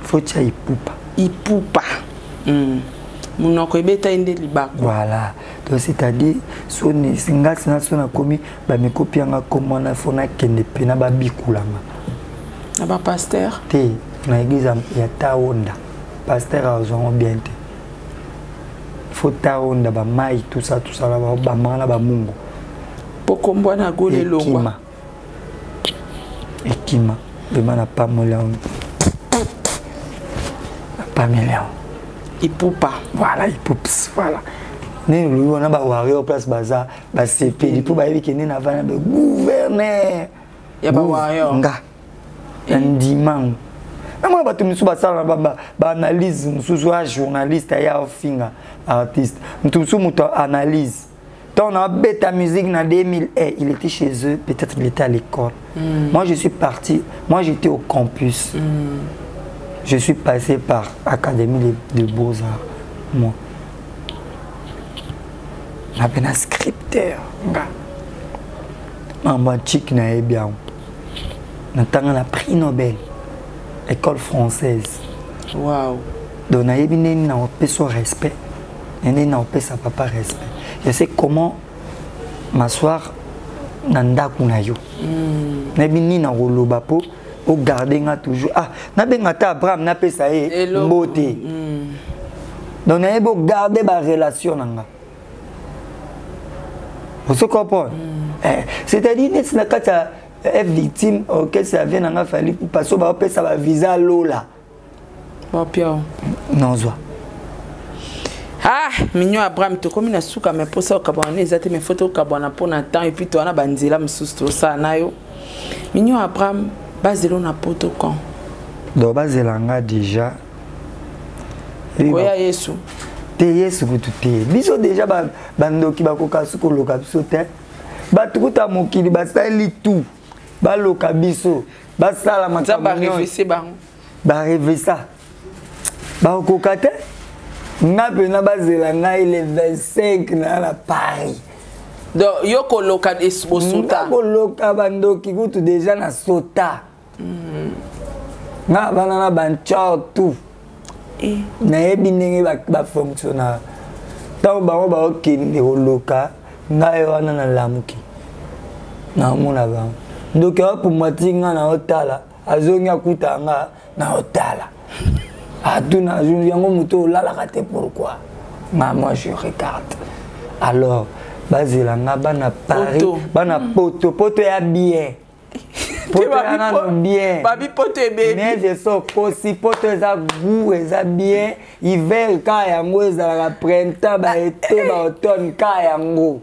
faut tia ipupa munoko ebeta inde libako voilà donc c'est-à-dire soni singa sina sona komi ba mikopi anga komona fona kende pena ba bikulanga na ba pasteur te na église ya taonda pasteur azongo bien te faut taonda ba mai tout ça la ba mana ba mungu pokombo na gole longwa ekima be mana pa mola pas million ipupa voilà ipups voilà ne lui on a ba warrior place baza ba CP pour ba yebi kene na vana be gouverneur ya ba wayo nga ndimang moi bato misu basala ba analyse mususu a journaliste ya ofinga artiste musu muto analyse. Quand on a bêta musique en 2000, il était chez eux, peut-être il était à l'école. Moi je suis parti, moi j'étais au campus. Je suis passé par Académie de Beaux-Arts. Moi. J'avais un scripteur. Maman chic n'a bien. Maintenant on a prix Nobel. École française. Wow. Donc on a eu son respect. On a eu sa papa respect. Je sais comment m'asseoir dans ndaku na yo. Na bini na roloba po o garder nga toujours. Ah, na benga ta Abraham na pesa e mbote. Donc na ebo garder ba relation nanga. Vous se comprenez? C'est-à-dire net na kata être victime que ça vient nanga fali parce que ba pesa ba visa lola. Ba pia. Non zo. Ah, Mignon Abraham, tu comme une souka, mais pour ça, on a mes photos pour un temps et puis tu as bandila, mais ça, nayo. Mignon Abraham, basé na poto quand? Donc, basé là, déjà. Koya Yesu. Te Yesu, tu te. Biso déjà, bando qui va koka suko loka biso te. Batukuta mokili, basali tout. Baloka biso. Basala makambo. Ba révisser ba. Ba révisser. Ba koka te. Na pena bazela nga il est 25 na Paris. Donc yoko loka esbosota. Yoko loka bando ki kutu déjà na sota. Na bana na banchao tout. Na yebi ndenge ba fonctionnaire. Tant ba ba okinde loka nga yo wana na lamuki. Na mona ba. Donc pour matinga na hotala azonga kutanga na hotala. Aduna yango muto la raté pourquoi? Moi je regarde. Alors bazela nga bana Paris, bana poto ya bien. Poto ya bien. Babi poto e baby. Mais de so kosi poto za goût eza bien, hiver ka yango ezala printemps ba été ba automne ka yango.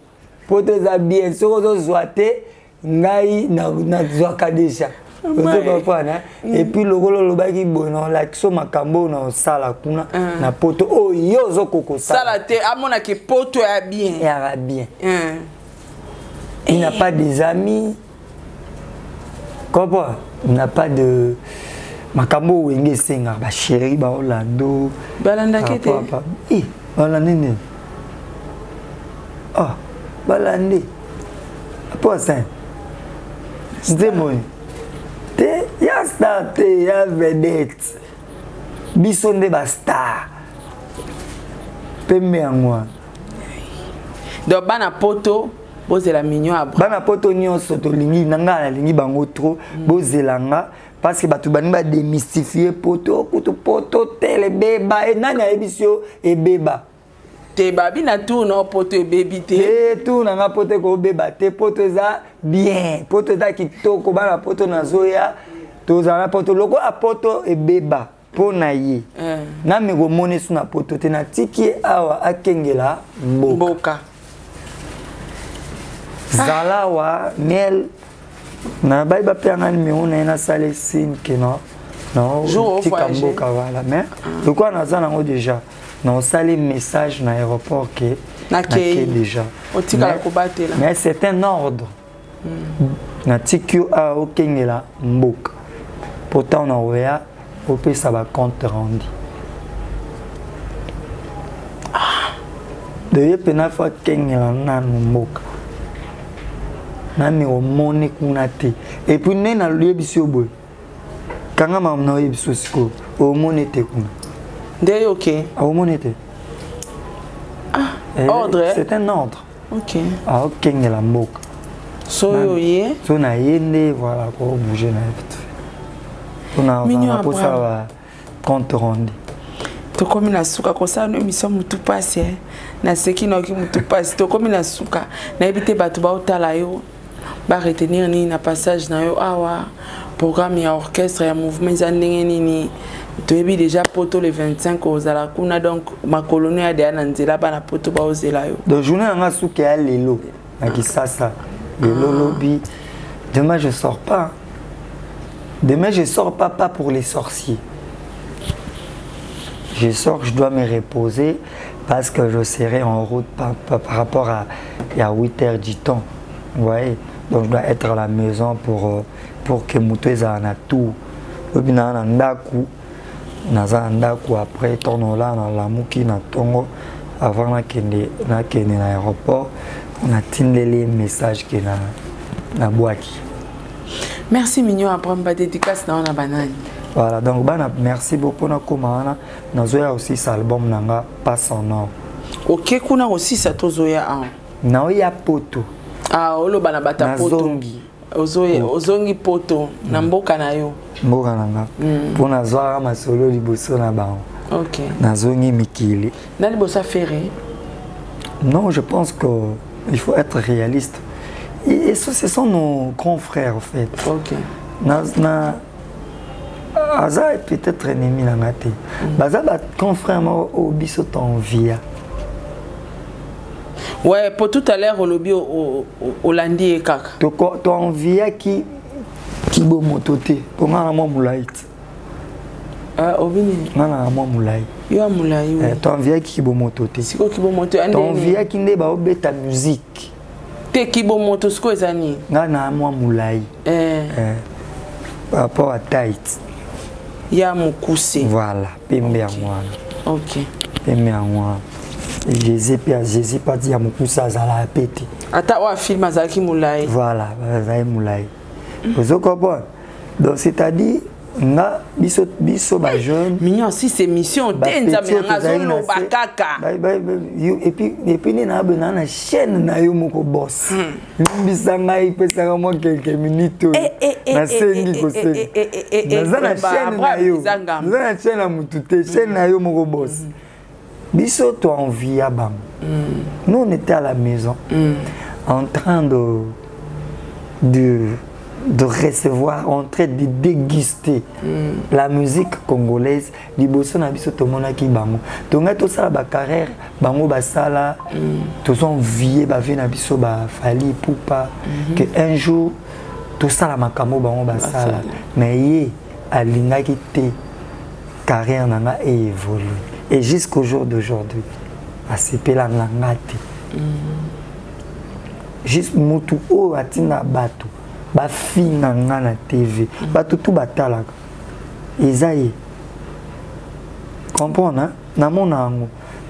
Poto za bien, soko zo zoate ngai na zoaka déjà. Et puis le rôle le bagi bon la kiso makambo na sala kuna na poto oh yozo koko sala te amona ke poto ya bien ya bien. Il n'a pas des amis. Comment? Il n'a pas de makambo wenge senga ba chéri ba Orlando balanda kete balande ah balande apa ça c'est moi. Ya star te ya vedette biso nde ba star pembe yango donc bana poto bozela Mignon Abraham bana poto nyonso tolingi nanga na lingi bango trop bozelanga parce que batu bani ba démystifier poto tele beba e nani ebisio e beba te babi na tout no poto e baby te tout na poto ko beba te poto za bien poto za kitoko bana poto na zoya tozala poto loko a poto e beba pona ye na me go mone suna poto te na tiki awa akengela mboka zala wa miel na bai ba pianga ni meona na sale sin que non tika mboka wala mais de quoi na zana ngo déjà na sale message na aéroport que na déjà mais c'est un ordre na tiki a okengela mboka pourtant on a au pays ça va compte rendu de pena fois kengela na mboka na mi o moni kuna te et puis nena liebisio boy kanga mam na liebisio siko o moni te kuna ndé OK o moni te ordre c'est un ordre OK a kengela mboka so ye so na yende voilà ko bouger na vite on a pour ça compte rendu to komi na suka ko sa no émission mutu passe na seki no ki mutu passe to komi na suka na ebite batu ba otala yo ba retenir ni na passage na yo awa programme ya orchestre ya mouvement za ndenge nini to ebi déjà poto le 25 ozala kuna donc ma colonie ya de na nzela ba na poto ba ozela yo donc journée nga suka ya lelo na kisasa lelo lobi Demain, je sors pas. Demain, je sors pas pour les sorciers. Je sors, je dois me reposer parce que je serai en route par rapport à 8 heures du temps. Vous voyez? Donc, je dois être à la maison pour que Moutoué a tout. Après, tourne là, dans la mouki, dans Tongo, avant l'aéroport, on a tenu les messages qui na boaki. Merci Mignon après ma dédicace dans la banane. Voilà, donc merci beaucoup na komana na zoya aussi cet album nanga pas son nom. OK, kuna aussi ça to zoya a. Na ya poto. Ah, olo bana bata poto. Zongi. Ozongi poto na mboka na yo. Mboka nanga. Pona zoa masolo liboso na ba. OK. Na zongi mikili. Na libosa ferré. Non, je pense que il faut être réaliste. Et ce sont nos grands frères en fait. OK. Aza est peut-être ennemi na ngate. Baza ba grand frère au biso t'envia. Ouais, pour tout à l'heure au lobby au lundi et kaka. T'envia qui bo mototé pour nga mo moulait. Obini. Nga mo moulait. Yo moulait. T'envia qui bo mototé. Siko ki bo moto ande. T'envia qui ne ba obeta musique. Te ki bo moto sko ezani. Nga na mo moulait. Par rapport à Tight. Ya mukuse. Voilà, pembe ya mwana. OK. Pembe ya mwana. Jésus pas dit à mukuse azala pete. Ata wa film azaki moulai. Voilà, azali moulai. Vous comprenez? Donc c'est-à-dire nga biso ba jeune. Mignon si c'est mission tenza menanga zolo bakaka. Et puis na na chaîne na yo moko boss. Mbisanga ipesanga mo quelques minutes. Na sengi ko sengi. Na chaîne na yo. Na chaîne na mutute, chaîne na yo moko boss. Biso to envie à bam. Nous on était à la maison en train de recevoir, en train de déguster la musique congolaise. Liboso na biso to mona ki bango. Tonga to sala ba carrière, bango ba sala, to son vie ba vie na biso ba fali poupa que un jour to sala makambo bango ba sala. Mais ye alingaki te carrière nanga évolue et jusqu'au jour d'aujourd'hui a sepela ngate. Juste mutu o atina bato. Ba fina nga na TV bato tout batalaka ezaye comprendre na mona ngo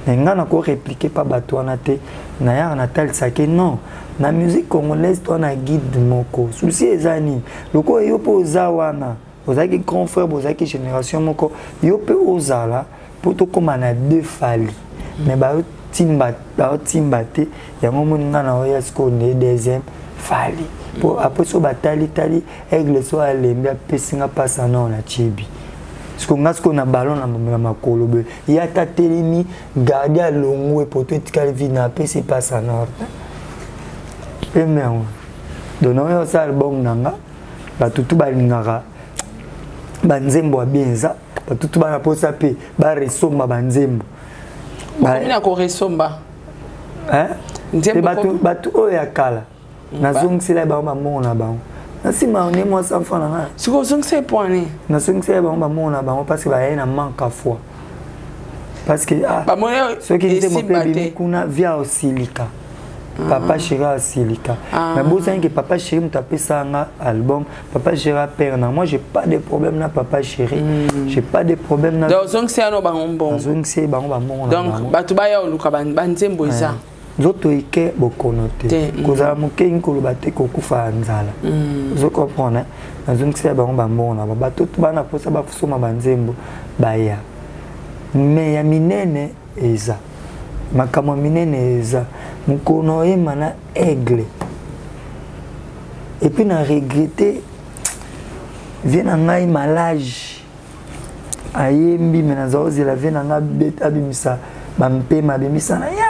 nga na ko répliquer pas bato na te na ya na tel sake non na musique congolaise toi na guide moko souci ezani loko yo po zawana ozaki grand frère ozaki génération moko yo pe ozala pour to comme na deux fali mais ba timbate yango mona na oya sko ne deuxième fali. Après ça, batali aigle soit alembi apesinga pasa na na chibi. Parce qu'on a ballon na makolo be. Il y a ta telemi garder à longo et pour tout tika vina pesi pasa na. Emeon. Dono yo sa album nanga ba tutu balingaka banzembo abienza ba tutu bana posa pe ba resomba banzembo. Ba mina ko resomba. Nzembo batu oya kala. Nazongisi ba mona ba. Nasi ma on est moi sans fana na. Siko zongisi poani. Nazongisi ba mona ba parce que ba yana manque à foi. Parce que ba mona ceux qui étaient mon bébé kuna via osilika. Papa Chéri osilika. Mais bon c'est que Papa Chéri me tapé ça nga album Papa Chéri père na moi j'ai pas de problème na Papa Chéri. J'ai pas de problème na. Donc zongisi no ba mbon. Zongisi ba mona. Donc batu ba ya oluka banzembo isa. Zoto ike bokonote kozala mokengi koloba te kokufa nzala zo comprendre nazongisa bango bambona bato bana posa bafusoma banzembo baya mais ya minene eza makambo minene eza mukono yema na aigle et puis na regretter vient na ngai malage ayembi mais nazozela vient na nga bet abimisa bampema bimisa na ya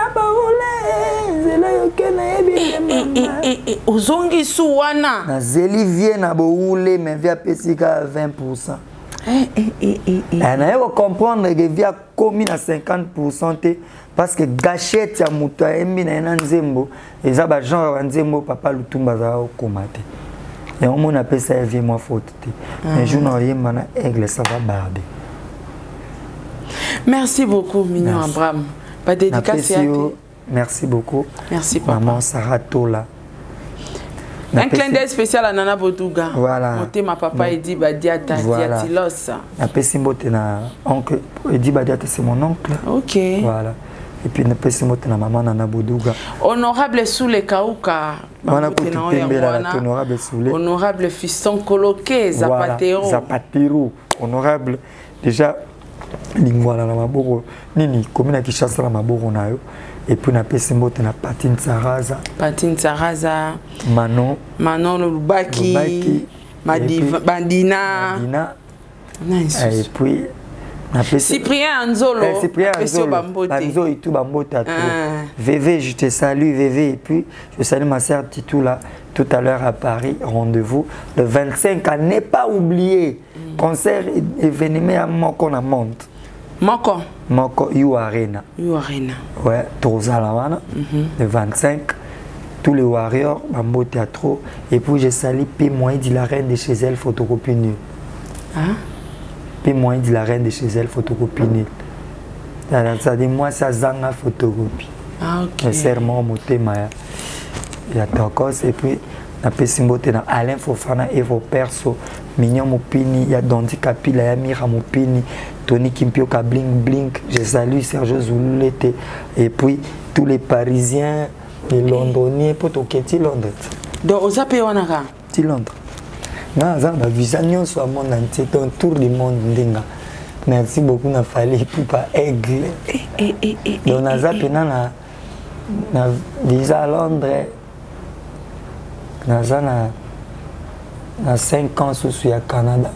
Ozongi suwana na zeli vie na boule mais via pesika 20%. Na yo comprendre que via komi na 50% te parce que gâchette ya muta embi na nzembo eza ba genre nzembo papa Lutumba za komate. Et on m'a appelé ça vie moi faute. Mais je n'aurais pas aigle ça va barber. Merci beaucoup, Mignon Abraham. Pas dédicace. Merci beaucoup. Merci, papa. Maman Sarah Tola. Un clin d'œil spécial à Nana Bodouga. Voilà. Ma papa Edi Badiata, Diatilos. Après Simbote na oncle Edi Badiata c'est mon oncle. Ok. Voilà. Et puis après Simbote na maman Nana Bodouga. Honorable Soule Kauka. Honorable Soule. Honorable Fiston Coloqué, Zapatero. Voilà. Zapatero. Honorable déjà lingwala na maboko nini commune qui chasse la maboko nayo. Et puis, on a Pessimbote na Patine Saraza. Patine Saraza. Manon. Manon Lubaki. Bandina. Bandina. Et puis, Cyprien Anzolo. Cyprien Anzolo. Anzolo et tout Bambote à tout. VV, je te salue, VV. Et puis, je salue ma sœur Titou là, tout à l'heure à Paris. Rendez-vous le 25 à ne pas oublier. Concert événement à Moko na monte. Moko You Arena. You Arena. Ouais, Tozalawana. Le 25. Tous les Warriors, Bambo Théâtre. Et puis j'ai sali P. Moïse de la reine de chez elle, photocopie nulle. Hein? P. Moïse de la reine de chez elle, photocopie nulle. Ça dit moi, ça zanga photocopie. Ah, ok. Le serment, Motema. Il y a Tokos. Et puis, na Pessimbote na Alain Fofana et vos persos. Mignon Mopini, il y a Dondi Kapila, il y a Mira Mopini, Tony Kimpioka, Blink Blink, je salue Sergio Zoulete, et puis tous les Parisiens, les Londoniens, pour toquer Londres. Donc, vous avez Wanaka Londres. Non, ça va visa nyon soit mon entier, un tour du monde ndinga. Merci beaucoup, n'a fallu pour pas aigle. Donc, on a zappé na visa à Londres, na 5 ans sous le Canada.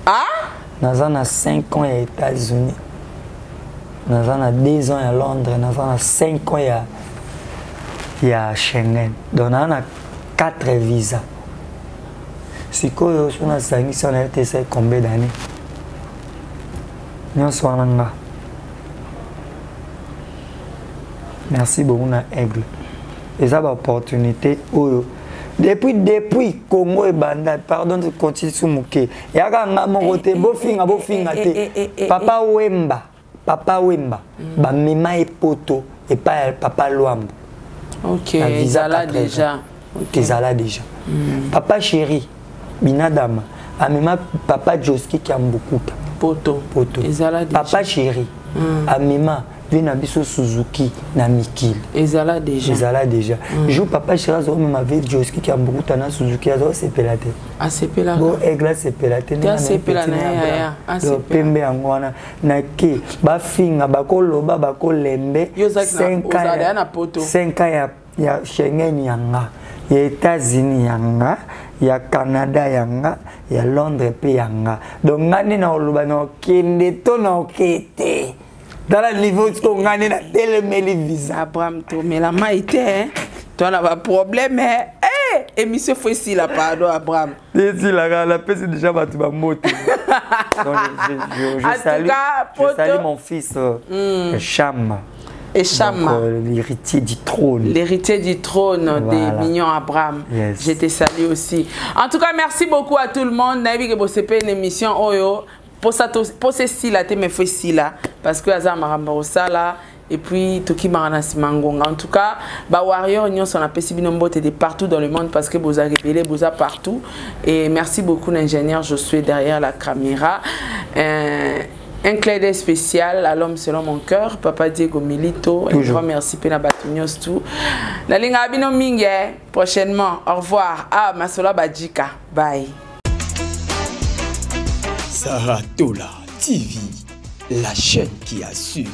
Ah? Na 5 ans aux États-Unis. Na 2 ans à Londres. Na 5 ans à Schengen. Donc na 4 visas. Si on a 5 ans, on a été combien d'années? Merci beaucoup na aigle. Et ça va opportunité. Depuis Congo et Banda, pardon de continuer sur Mouké. Il y a un côté bofinga te. Papa Wemba, ba mema et poto et pas papa Luambo. Ok, ils là déjà. Ils là déjà. Papa chéri, Binadama, a mema papa Joski qui a beaucoup. Poto. Ils là déjà. Papa chéri, a mema Nabiso Suzuki na Mikil. Ezala déjà. Ezala déjà. Je papa chéri zo même avec Joski qui a beaucoup tana Suzuki azo c'est pelate. Ah c'est pelate. Bon egla c'est pelate. Na c'est pelate na ya. Ah c'est pembe angwana na ke ba finga ba koloba ba kolembe 5 ans ya Schengen yanga. Ya États-Unis yanga, ya Canada yanga, ya Londres pe yanga. Donc ngani na oloba no kende to no kete. Dans le niveau de ton gagné, na téléméli visa. Abraham, mais la maïté, tu as un problème, et monsieur Fouessi, là, pardon, Abraham. Si la paix, c'est déjà battu ma moto. Je salue mon fils, Cham. Et Cham. L'héritier du trône. L'héritier du trône des Mignons Abraham. Yes. Je te salue aussi. En tout cas, merci beaucoup à tout le monde. Naïbi que vous avez une émission Oyo. Pour ce style là, me fait style là parce que Azar Maramba là et puis Toki Maranasi Mangonga. En tout cas, bah Warrior Union sont appelés Sibinombote de partout dans le monde parce que vous avez révélé vous avez partout. Et merci beaucoup l'ingénieur Josué derrière la caméra. Un clin d'œil spécial à l'homme selon mon cœur, Papa Diego Milito. Un grand merci Pena Batunios tout. La ligne Abino Mingue prochainement. Au revoir. Ah Masola Badjika. Bye. Sarah Tola TV, la chaîne qui assure.